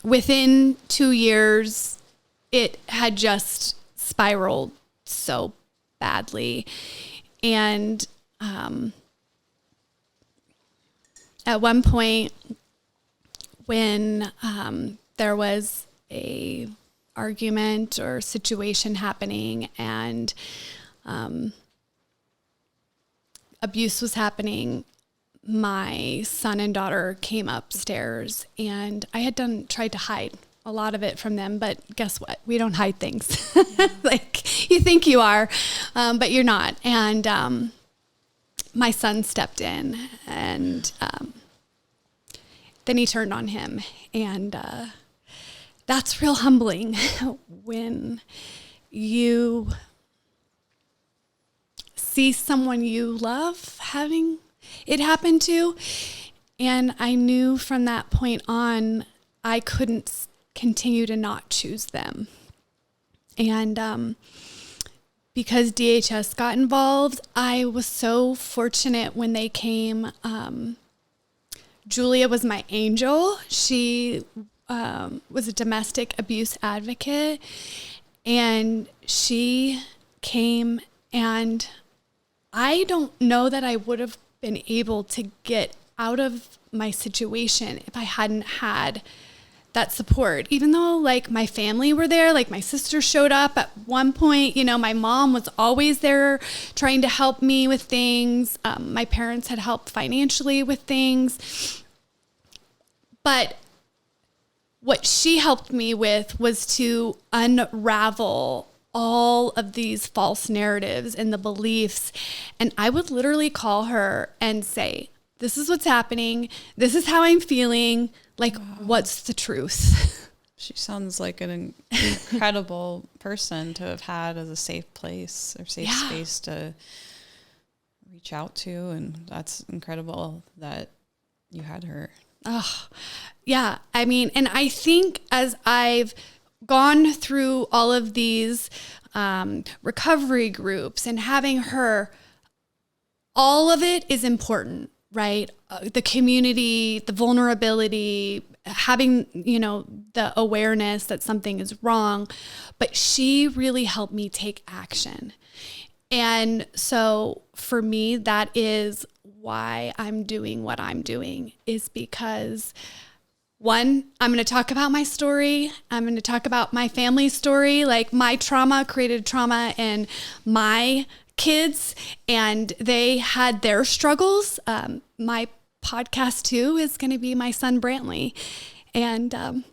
within 2 years, it had just spiraled so badly. And at one point, when there was a argument or situation happening, and abuse was happening, my son and daughter came upstairs, and I had tried to hide a lot of it from them, but guess what? We don't hide things. Like, you think you are, but you're not. And my son stepped in, and then he turned on him, and that's real humbling when you see someone you love having it happen to. And I knew from that point on, I couldn't continue to not choose them. And because DHS got involved, I was so fortunate when they came. Julia was my angel. She was a domestic abuse advocate, and she came, and I don't know that I would have been able to get out of my situation if I hadn't had that support. Even though, like, my family were there, like my sister showed up at one point, my mom was always there trying to help me with things. My parents had helped financially with things. But what she helped me with was to unravel all of these false narratives and the beliefs. And I would literally call her and say, this is what's happening. This is how I'm feeling. Like, wow. What's the truth? She sounds like an incredible person to have had as a safe place or safe space to reach out to. And that's incredible that you had her. Oh, yeah. I mean, and I think as I've gone through all of these recovery groups and having her, all of it is important, right? The community, the vulnerability, having, the awareness that something is wrong, but she really helped me take action. And so for me, that is why I'm doing what I'm doing, is because, one, I'm going to talk about my story. I'm going to talk about my family story. Like, my trauma created trauma in my kids, and they had their struggles. My podcast too is going to be my son, Brantley. And I'm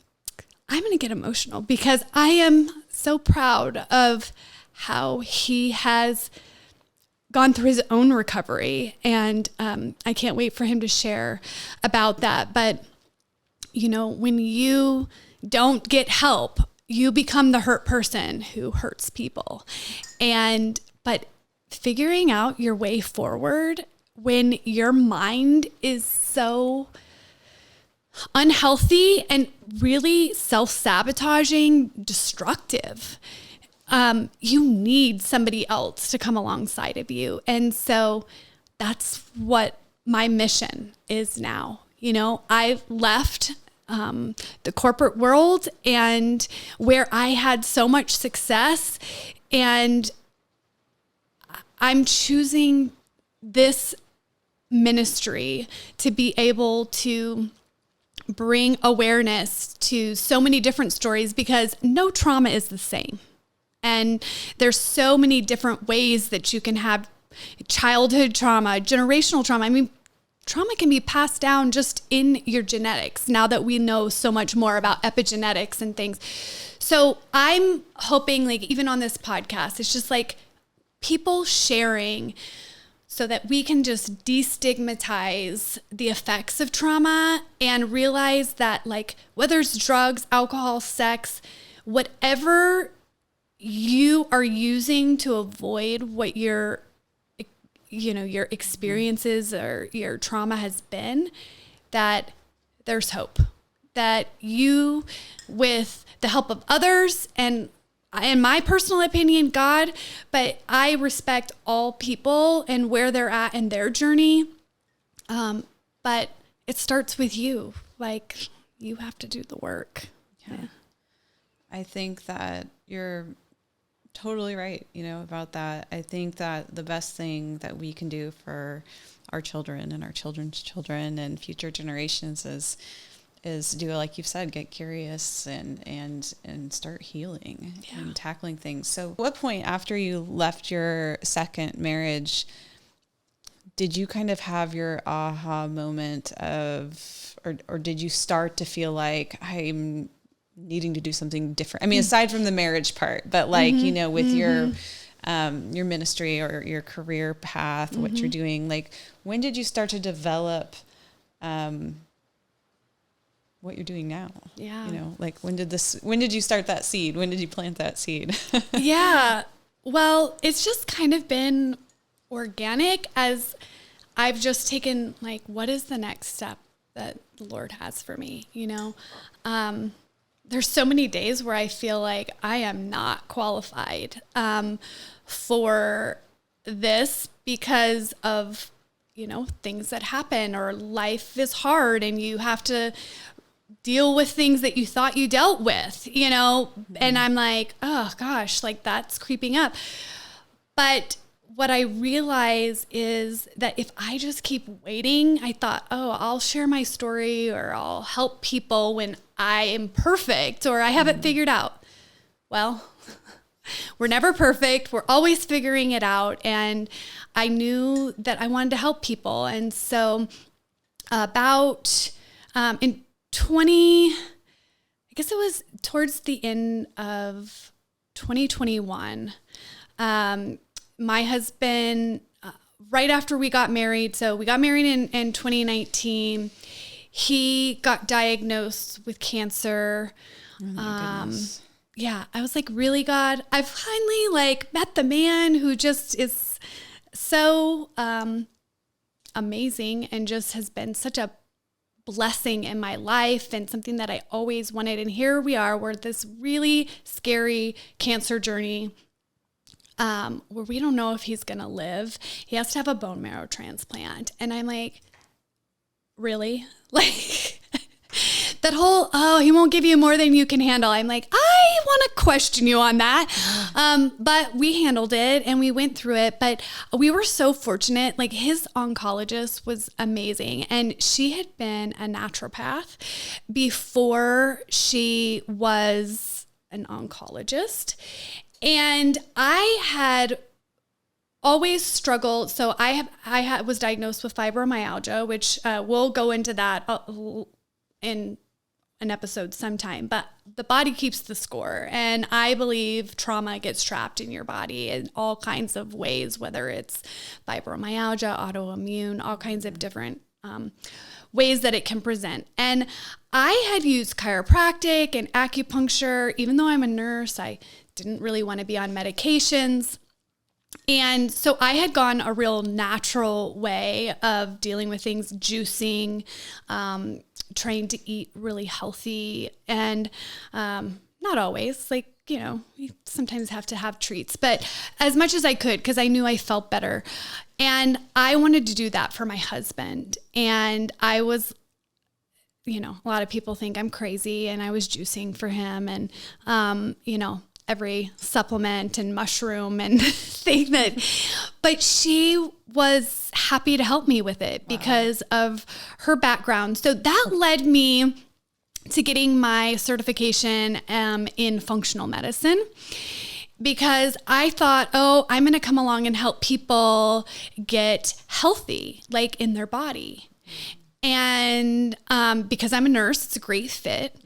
going to get emotional because I am so proud of how he has gone through his own recovery. And I can't wait for him to share about that. But, when you don't get help, you become the hurt person who hurts people. But figuring out your way forward when your mind is so unhealthy and really self-sabotaging, destructive, you need somebody else to come alongside of you. And so that's what my mission is now. I've left the corporate world, and where I had so much success, and I'm choosing this ministry to be able to bring awareness to so many different stories, because no trauma is the same. And there's so many different ways that you can have childhood trauma, generational trauma. I mean, trauma can be passed down just in your genetics now that we know so much more about epigenetics and things. So I'm hoping, like, even on this podcast, it's just like people sharing so that we can just destigmatize the effects of trauma and realize that, like, whether it's drugs, alcohol, sex, whatever you are using to avoid what your experiences or your trauma has been, that there's hope. that you, with the help of others and in my personal opinion, God, but I respect all people and where they're at in their journey. But it starts with you. Like, you have to do the work. Yeah. I think that you're totally right, about that. I think that the best thing that we can do for our children and our children's children and future generations is do, like you've said, get curious and start healing and tackling things. So what point after you left your second marriage did you kind of have your aha moment or did you start to feel like I'm needing to do something different? I mean, aside from the marriage part, but like, with your ministry or your career path, what you're doing, like when did you start to develop, what you're doing now? Yeah. Like when did you start that seed? When did you plant that seed? Yeah. Well, it's just kind of been organic as I've just taken like, what is the next step that the Lord has for me? There's so many days where I feel like I am not qualified for this because of, things that happen, or life is hard and you have to deal with things that you thought you dealt with, and I'm like, oh gosh, like that's creeping up. But what I realize is that if I just keep waiting, I thought, oh, I'll share my story or I'll help people when I am perfect or I haven't figured out. Well, we're never perfect. We're always figuring it out. And I knew that I wanted to help people. And so about in 20, I guess it was towards the end of 2021, my husband, right after we got married, so we got married in 2019, he got diagnosed with cancer. Oh my goodness. Yeah, I was like, really, God? I've finally met the man who just is so amazing and just has been such a blessing in my life and something that I always wanted. And here we are, we're this really scary cancer journey where we don't know if he's going to live. He has to have a bone marrow transplant. And I'm like, really? That whole, he won't give you more than you can handle. I'm like, I want to question you on that. But we handled it and we went through it. But we were so fortunate. Like, his oncologist was amazing. And she had been a naturopath before she was an oncologist. And I had always struggled. So I was diagnosed with fibromyalgia, which we'll go into that in an episode sometime, but the body keeps the score. And I believe trauma gets trapped in your body in all kinds of ways, whether it's fibromyalgia, autoimmune, all kinds of different ways that it can present. And I had used chiropractic and acupuncture. Even though I'm a nurse, I didn't really want to be on medications. And so I had gone a real natural way of dealing with things, juicing, trying to eat really healthy, and not always, you sometimes have to have treats, but as much as I could, because I knew I felt better. And I wanted to do that for my husband. And I was, a lot of people think I'm crazy, and I was juicing for him and, every supplement and mushroom and thing but she was happy to help me with it because of her background. So that led me to getting my certification in functional medicine, because I thought, I'm going to come along and help people get healthy, in their body. And because I'm a nurse, it's a great fit.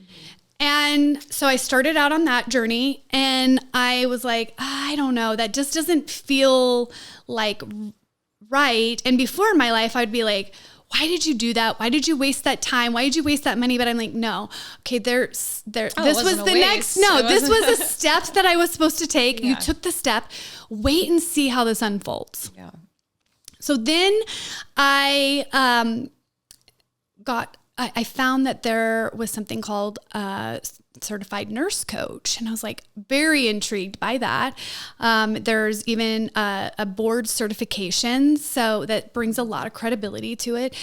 And so I started out on that journey, and I was like, I don't know, that just doesn't feel right. And before in my life, I'd be like, why did you do that? Why did you waste that time? Why did you waste that money? But I'm like, no, okay, this was the next, this was a step that I was supposed to take. Yeah. You took the step, wait and see how this unfolds. Yeah. So then I got I found that there was something called certified nurse coach. And I was like very intrigued by that. There's even a board certification. So that brings a lot of credibility to it.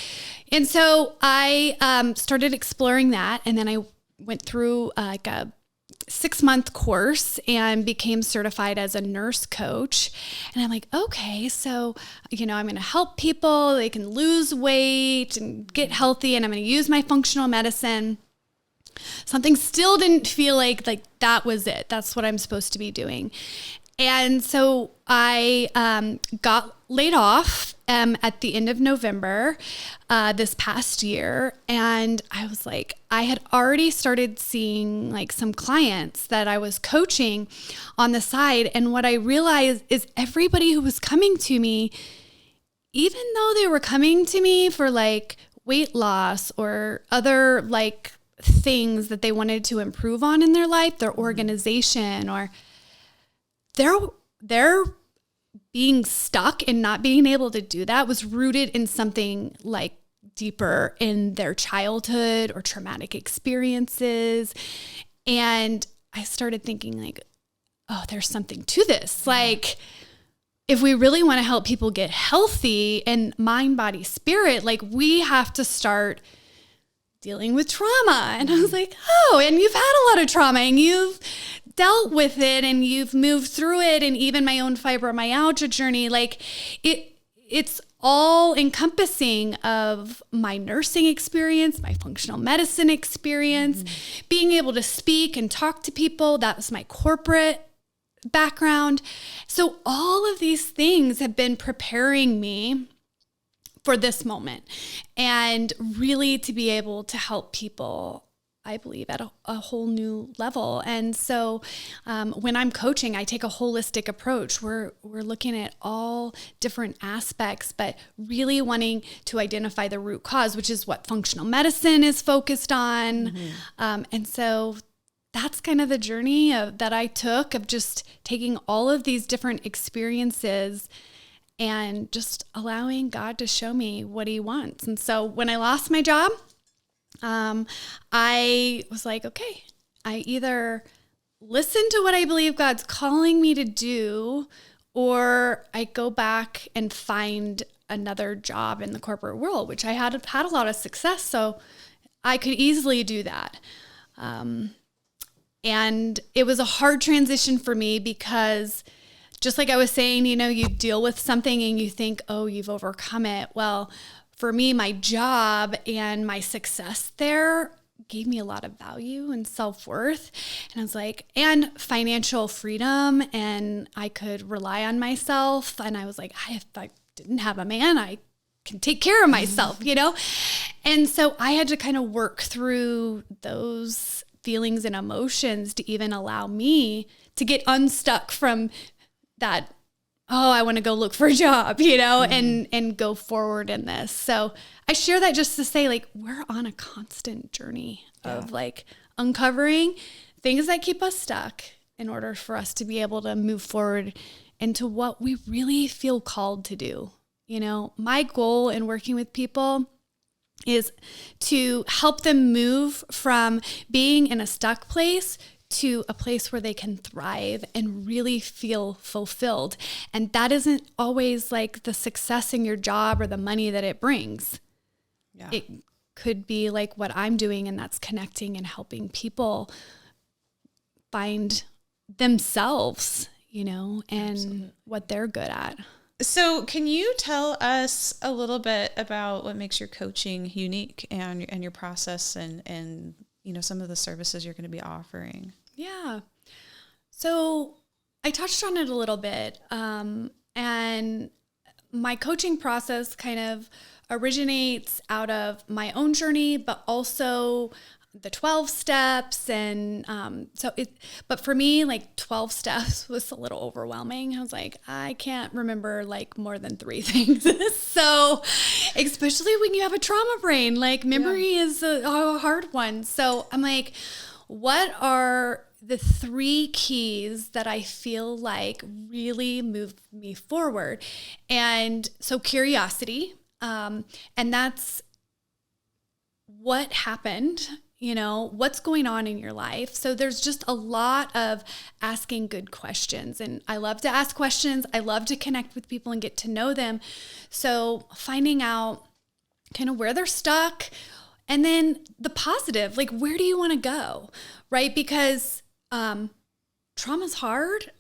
And so I started exploring that. And then I went through like a 6-month course and became certified as a nurse coach. And I'm like, okay, so, I'm going to help people. They can lose weight and get healthy. And I'm going to use my functional medicine. Something still didn't feel like that was it. That's what I'm supposed to be doing. And so I got laid off at the end of November this past year. And I was like, I had already started seeing like some clients that I was coaching on the side. And what I realized is everybody who was coming to me, even though they were coming to me for like weight loss or other like things that they wanted to improve on in their life, their organization, or they're being stuck and not being able to do that was rooted in something like deeper in their childhood or traumatic experiences. And I started thinking like, oh, there's something to this. Like, if we really want to help people get healthy and mind, body, spirit, like we have to start dealing with trauma. And I was like, oh, and you've had a lot of trauma and you've dealt with it and you've moved through it. And even my own fibromyalgia journey, like it's all encompassing of my nursing experience, my functional medicine experience, being able to speak and talk to people. That was my corporate background. So all of these things have been preparing me for this moment and really to be able to help people, I believe, at a whole new level. And so when I'm coaching, I take a holistic approach. We're looking at all different aspects, but really wanting to identify the root cause, which is what functional medicine is focused on. And so that's kind of the journey that I took of just taking all of these different experiences and just allowing God to show me what he wants. And so when I lost my job, I was like, okay, I either listen to what I believe God's calling me to do, or I go back and find another job in the corporate world, which I had a lot of success. So I could easily do that. And it was a hard transition for me because just like I was saying, you deal with something and you think, oh, you've overcome it. Well, for me, my job and my success there gave me a lot of value and self-worth. And I was like, and financial freedom, and I could rely on myself. And I was like, if I didn't have a man, I can take care of myself, And so I had to kind of work through those feelings and emotions to even allow me to get unstuck from that, oh, I want to go look for a job, and go forward in this. So I share that just to say, like, we're on a constant journey of like uncovering things that keep us stuck in order for us to be able to move forward into what we really feel called to do. My goal in working with people is to help them move from being in a stuck place to a place where they can thrive and really feel fulfilled. And that isn't always like the success in your job or the money that it brings. Yeah. It could be like what I'm doing, and that's connecting and helping people find themselves, and Absolutely. What they're good at. So can you tell us a little bit about what makes your coaching unique and your process and some of the services you're going to be offering? Yeah. So I touched on it a little bit. And my coaching process kind of originates out of my own journey, but also the 12 steps. And but for me, like 12 steps was a little overwhelming. I was like, I can't remember like more than 3 things. So especially when you have a trauma brain, like memory is a hard one. So I'm like, what are the 3 keys that I feel like really move me forward? And so curiosity, and that's what happened, what's going on in your life. So there's just a lot of asking good questions. And I love to ask questions. I love to connect with people and get to know them. So finding out kind of where they're stuck, and then the positive, like, where do you want to go, right? Because trauma's hard.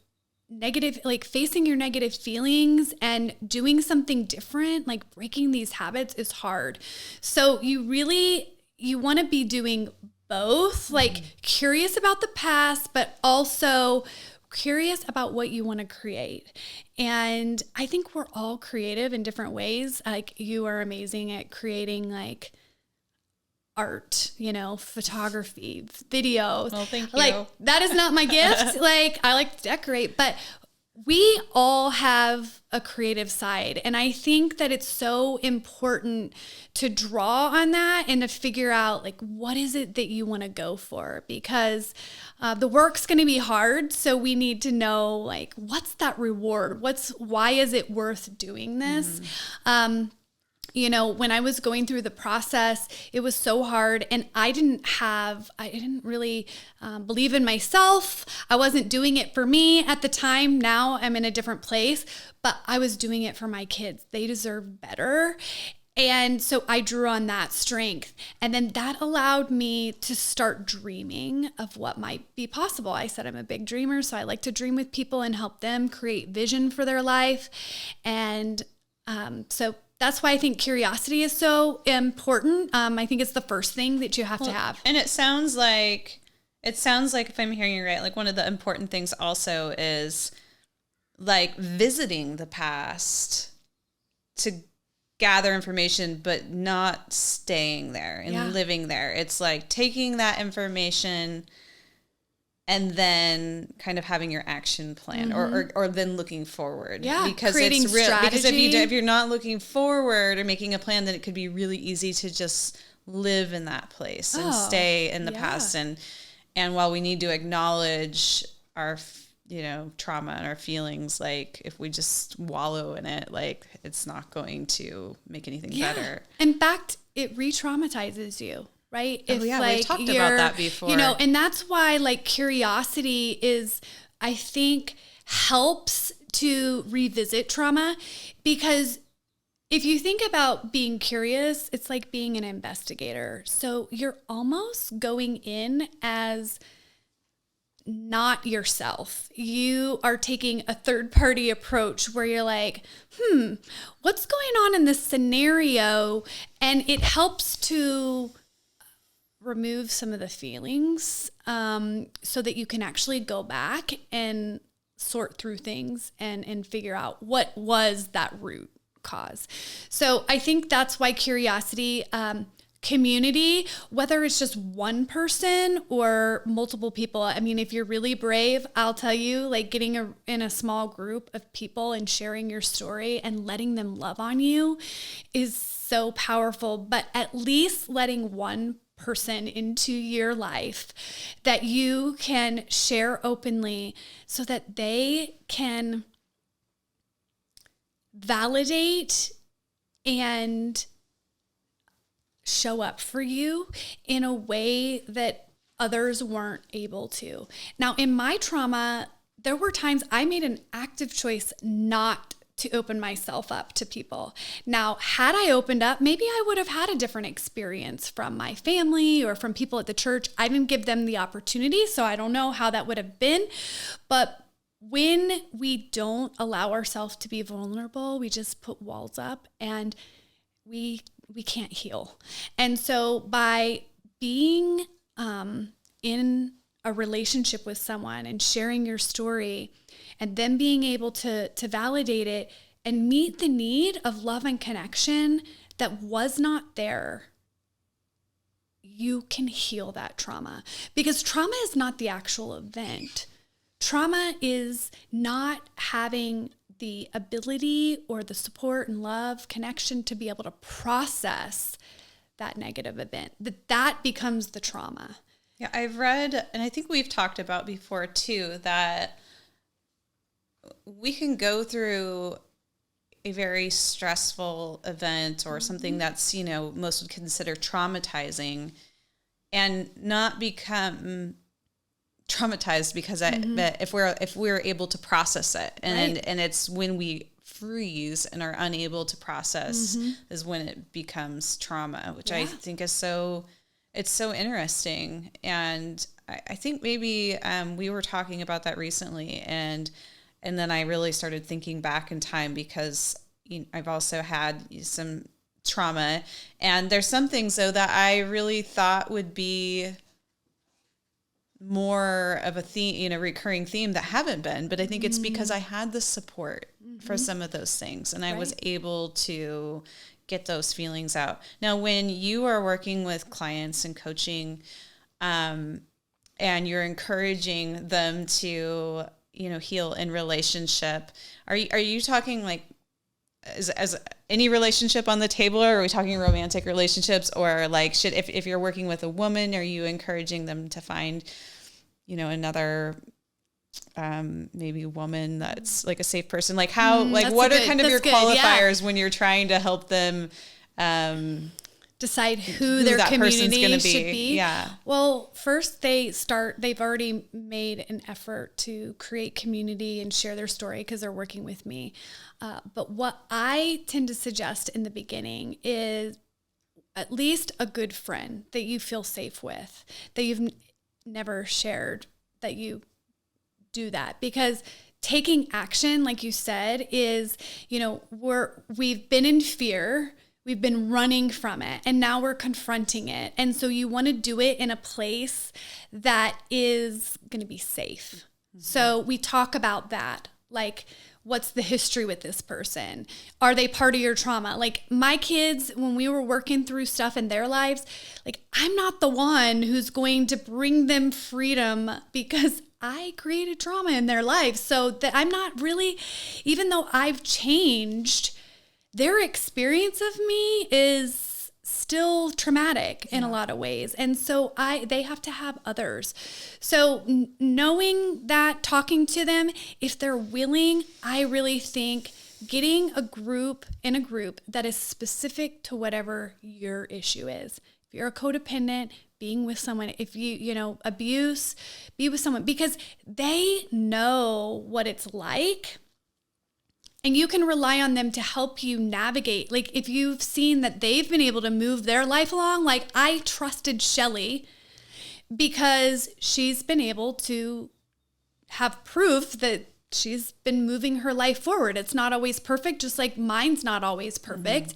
Negative, like facing your negative feelings and doing something different, like breaking these habits is hard. So you want to be doing both, like curious about the past, but also curious about what you want to create. And I think we're all creative in different ways. Like, you are amazing at creating like art, photography, video. Well, thank you. Like, that is not my gift. Like, I like to decorate, but we all have a creative side. And I think that it's so important to draw on that and to figure out, like, what is it that you want to go for? Because the work's going to be hard. So we need to know, like, what's that reward? Why is it worth doing this? When I was going through the process, it was so hard, and I didn't really believe in myself. I wasn't doing it for me at the time. Now I'm in a different place, but I was doing it for my kids. They deserve better. And so I drew on that strength. And then that allowed me to start dreaming of what might be possible. I said I'm a big dreamer, so I like to dream with people and help them create vision for their life. And so that's why I think curiosity is so important. I think it's the first thing that you have to have. And it sounds like, if I'm hearing you right, like one of the important things also is like visiting the past to gather information, but not staying there and living there. It's like taking that information and then kind of having your action plan, or then looking forward. Yeah, because creating it's real. strategy. Because if you're not looking forward or making a plan, then it could be really easy to just live in that place and stay in the past. And while we need to acknowledge our trauma and our feelings, like, if we just wallow in it, like, it's not going to make anything better. In fact, it re-traumatizes you. Right? We've talked about that before. And that's why, like, curiosity is, I think, helps to revisit trauma, because if you think about being curious, it's like being an investigator. So you're almost going in as not yourself. You are taking a third-party approach where you're like, what's going on in this scenario? And it helps to remove some of the feelings so that you can actually go back and sort through things and figure out what was that root cause. So I think that's why curiosity, community, whether it's just one person or multiple people. I mean, if you're really brave, I'll tell you, like, getting in a small group of people and sharing your story and letting them love on you is so powerful. But at least letting one person into your life that you can share openly so that they can validate and show up for you in a way that others weren't able to. Now, in my trauma, there were times I made an active choice not to open myself up to people. Now, had I opened up, maybe I would have had a different experience from my family or from people at the church. I didn't give them the opportunity, so I don't know how that would have been. But when we don't allow ourselves to be vulnerable, we just put walls up and we can't heal. And so by being in a relationship with someone and sharing your story, and then being able to validate it and meet the need of love and connection that was not there, you can heal that trauma. Because trauma is not the actual event. Trauma is not having the ability or the support and love, connection to be able to process that negative event. That becomes the trauma. Yeah, I've read, and I think we've talked about before too, that we can go through a very stressful event or something that's, most would consider traumatizing, and not become traumatized because but if we're able to process it, and it's when we freeze and are unable to process is when it becomes trauma, which I think is it's so interesting. And I think maybe we were talking about that recently, and then I really started thinking back in time, because I've also had some trauma, and there's some things though that I really thought would be more of a theme, recurring theme, that haven't been, but I think it's because I had the support for some of those things, and I was able to get those feelings out. Now, when you are working with clients and coaching, and you're encouraging them to, heal in relationship, are you talking like as any relationship on the table, or are we talking romantic relationships, or like if you're working with a woman, are you encouraging them to find, another maybe woman that's like a safe person? Like how, what are kind of your qualifiers when you're trying to help them decide who their community should be? Yeah. Well, first they've already made an effort to create community and share their story because they're working with me. But what I tend to suggest in the beginning is at least a good friend that you feel safe with, that you've never shared, that you do that. Because taking action, like you said, is, we've been in fear, we've been running from it, and now we're confronting it. And so you want to do it in a place that is going to be safe. So we talk about that, like, what's the history with this person? Are they part of your trauma? Like my kids, when we were working through stuff in their lives, like I'm not the one who's going to bring them freedom because I created trauma in their lives. So that I'm not really, even though I've changed, their experience of me is still traumatic in a lot of ways. And so they have to have others. So knowing that, talking to them, if they're willing, I really think getting a group that is specific to whatever your issue is. If you're a codependent, being with someone, if abuse, be with someone, because they know what it's like. And you can rely on them to help you navigate. Like if you've seen that they've been able to move their life along, like I trusted Shelly because she's been able to have proof that she's been moving her life forward. It's not always perfect, just like mine's not always perfect,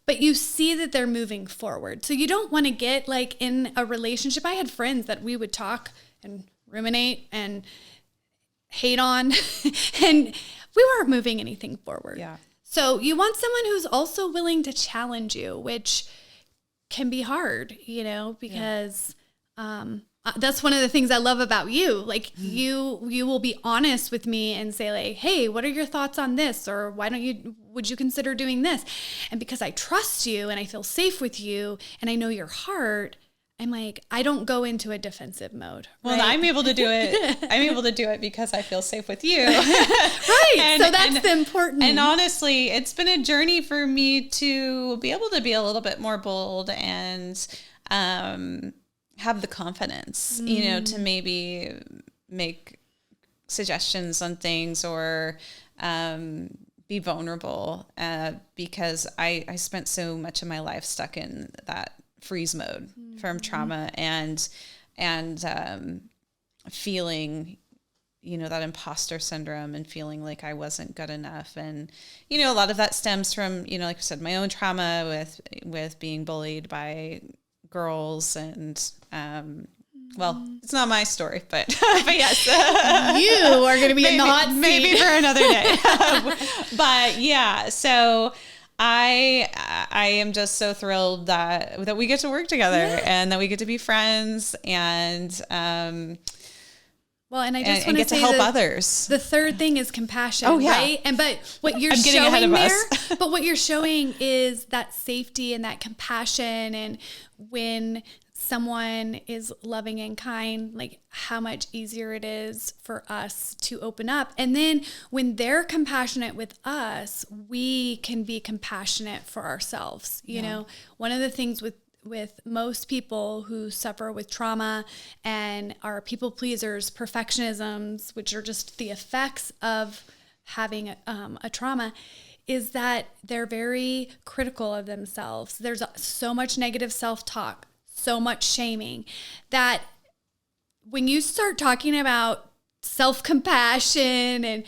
but you see that they're moving forward. So you don't want to get like in a relationship. I had friends that we would talk and ruminate and hate on and we weren't moving anything forward. Yeah. So you want someone who's also willing to challenge you, which can be hard, because that's one of the things I love about you. Like you will be honest with me and say like, hey, what are your thoughts on this? Or would you consider doing this? And because I trust you and I feel safe with you and I know your heart, I'm like, I don't go into a defensive mode. Well, right? I'm able to do it. I'm able to do it because I feel safe with you. Right. So that's the important. And honestly, it's been a journey for me to be able to be a little bit more bold and have the confidence, to maybe make suggestions on things or be vulnerable because I spent so much of my life stuck in that freeze mode from trauma and feeling, that imposter syndrome and feeling like I wasn't good enough. And, a lot of that stems from, like I said, my own trauma with being bullied by girls and, well, it's not my story, but yes. You are going to be in the hot seat. Maybe for another day. But yeah, so I am just so thrilled that we get to work together and that we get to be friends and well, and I just want to say help others. The third thing is compassion, right? And but what you're showing but what you're showing is that safety and that compassion, and when someone is loving and kind, like how much easier it is for us to open up. And then when they're compassionate with us, we can be compassionate for ourselves. You know, one of the things with most people who suffer with trauma and are people pleasers, perfectionisms, which are just the effects of having a trauma, is that they're very critical of themselves. There's so much negative self-talk, so much shaming, that when you start talking about self-compassion and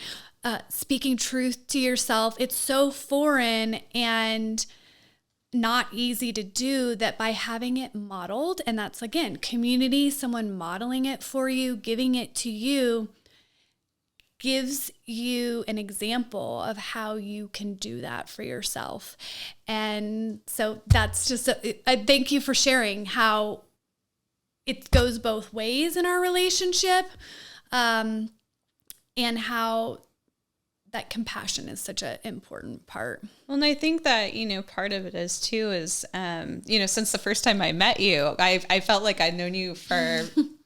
speaking truth to yourself, it's so foreign and not easy to do, that by having it modeled, and that's again, community, someone modeling it for you, giving it to you, gives you an example of how you can do that for yourself. And so that's just, I thank you for sharing how it goes both ways in our relationship, and how that compassion is such an important part. Well, and I think that, part of it is too, is, since the first time I met you, I felt like I'd known you for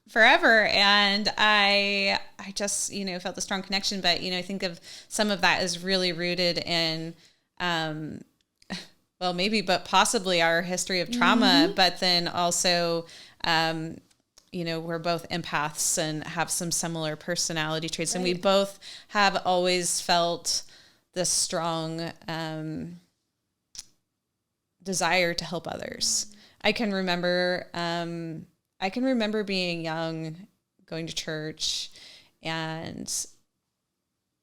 forever. And I just, felt a strong connection, but, I think of some of that is really rooted in, well, maybe, but possibly our history of trauma, but then also, we're both empaths and have some similar personality traits. Right. And we both have always felt this strong desire to help others. I can remember being young, going to church, and,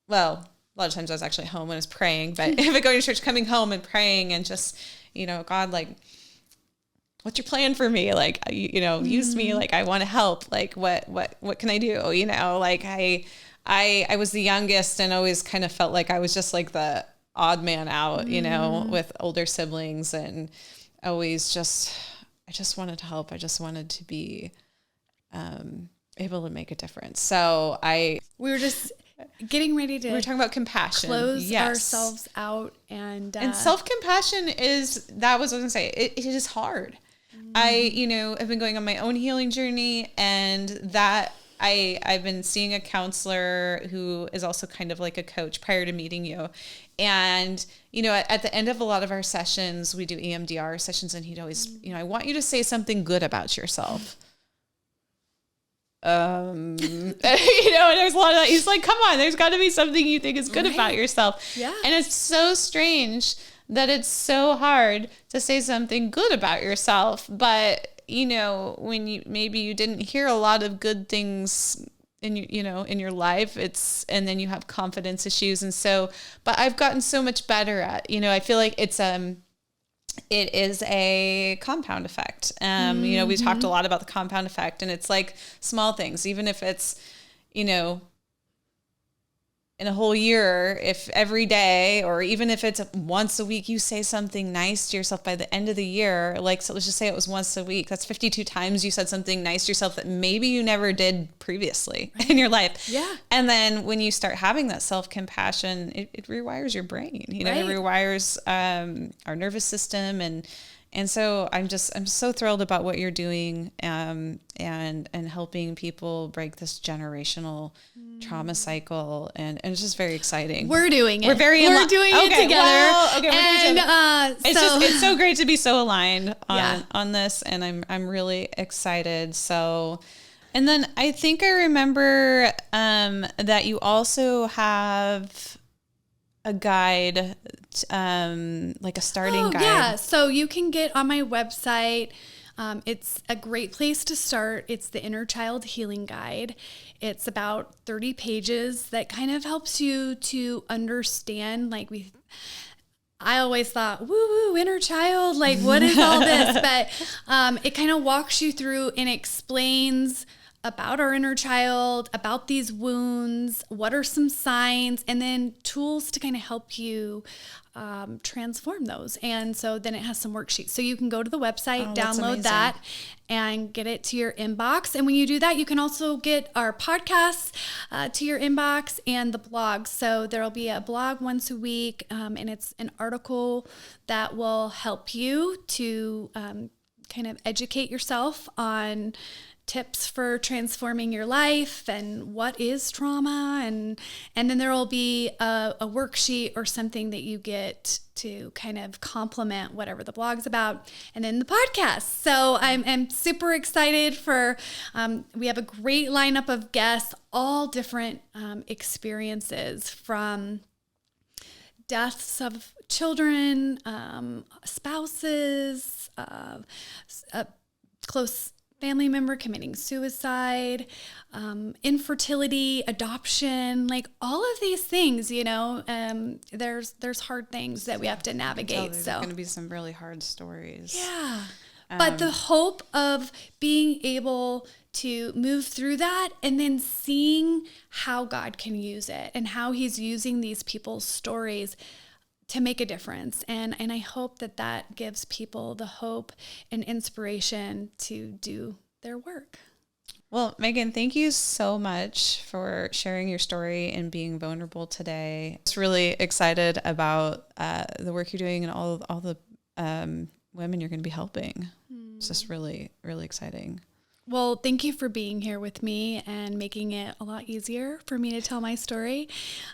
well, a lot of times I was actually home when I was praying, but if I go to church, coming home and praying and just, God, like, what's your plan for me? Like, use me. Like, I want to help. Like, what can I do? Like I was the youngest and always kind of felt like I was just like the odd man out, with older siblings, and always I just wanted to help. I just wanted to be, able to make a difference. So we were just getting ready to, we were talking about compassion, close ourselves out, and self-compassion that was what I was going to say. It is hard. I, have been going on my own healing journey, and that I've been seeing a counselor who is also kind of like a coach prior to meeting you. And, at the end of a lot of our sessions, we do EMDR sessions, and he'd always, I want you to say something good about yourself. And there's a lot of that. He's like, come on, there's got to be something you think is good about yourself. Yeah. And it's so strange that it's so hard to say something good about yourself. But, when maybe you didn't hear a lot of good things in your life, and then you have confidence issues. And so, but I've gotten so much better at, I feel like it is a compound effect. We talked a lot about the compound effect, and it's like small things, even if it's, in a whole year, if every day, or even if it's once a week, you say something nice to yourself by the end of the year, like, so let's just say it was once a week. That's 52 times you said something nice to yourself that maybe you never did previously in your life. Yeah. And then when you start having that self-compassion, it rewires your brain, it rewires our nervous system. And so I'm so thrilled about what you're doing, and helping people break this generational trauma cycle, and it's just very exciting. We're doing it. We're doing it together. Well, okay, it's so great to be so aligned on this, and I'm really excited. So, and then I think I remember that you also have a guide, like a starting guide. Yeah, so you can get on my website. It's a great place to start. It's the Inner Child Healing Guide. It's about 30 pages that kind of helps you to understand, I always thought, woo, inner child, like, what is all this? But it kind of walks you through and explains about our inner child, about these wounds, what are some signs, and then tools to kind of help you transform those. And so then it has some worksheets. So you can go to the website, download that, and get it to your inbox. And when you do that, you can also get our podcasts to your inbox and the blog. So there'll be a blog once a week, and it's an article that will help you to kind of educate yourself on tips for transforming your life and what is trauma. And then there will be a worksheet or something that you get to kind of complement whatever the blog's about, and then the podcast. So I'm super excited for, we have a great lineup of guests, all different experiences, from deaths of children, spouses, close family member committing suicide, infertility, adoption, like all of these things, you know, there's hard things that we have to navigate. There's going to be some really hard stories. Yeah. But the hope of being able to move through that and then seeing how God can use it and how he's using these people's stories to make a difference. And I hope that gives people the hope and inspiration to do their work. Well, Megan, thank you so much for sharing your story and being vulnerable today. I'm just really excited about the work you're doing and all the women you're going to be helping. It's just really, really exciting. Well, thank you for being here with me and making it a lot easier for me to tell my story.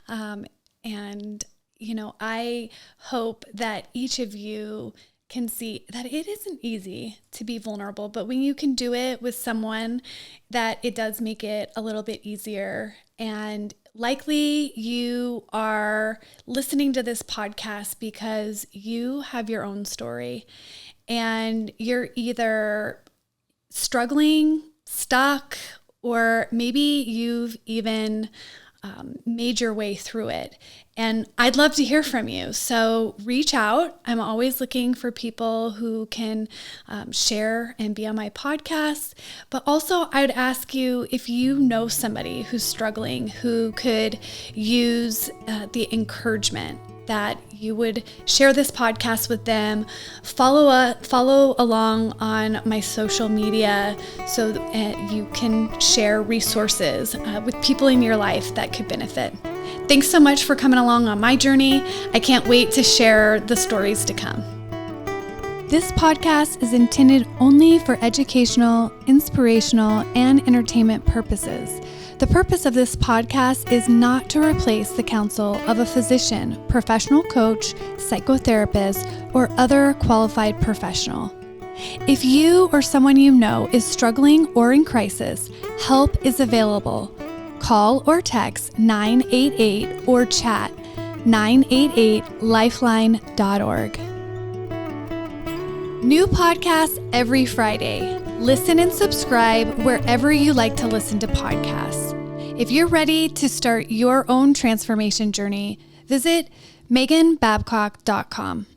And you know, I hope that each of you can see that it isn't easy to be vulnerable, but when you can do it with someone, that it does make it a little bit easier. And likely you are listening to this podcast because you have your own story and you're either struggling, stuck, or maybe you've even made your way through it. And I'd love to hear from you. So reach out. I'm always looking for people who can share and be on my podcast. But also I'd ask you, if you know somebody who's struggling, who could use the encouragement, that you would share this podcast with them, follow along on my social media so you can share resources with people in your life that could benefit. Thanks so much for coming along on my journey. I can't wait to share the stories to come. This podcast is intended only for educational, inspirational, and entertainment purposes. The purpose of this podcast is not to replace the counsel of a physician, professional coach, psychotherapist, or other qualified professional. If you or someone you know is struggling or in crisis, help is available. Call or text 988 or chat 988lifeline.org. New podcasts every Friday. Listen and subscribe wherever you like to listen to podcasts. If you're ready to start your own transformation journey, visit meganbabcock.com.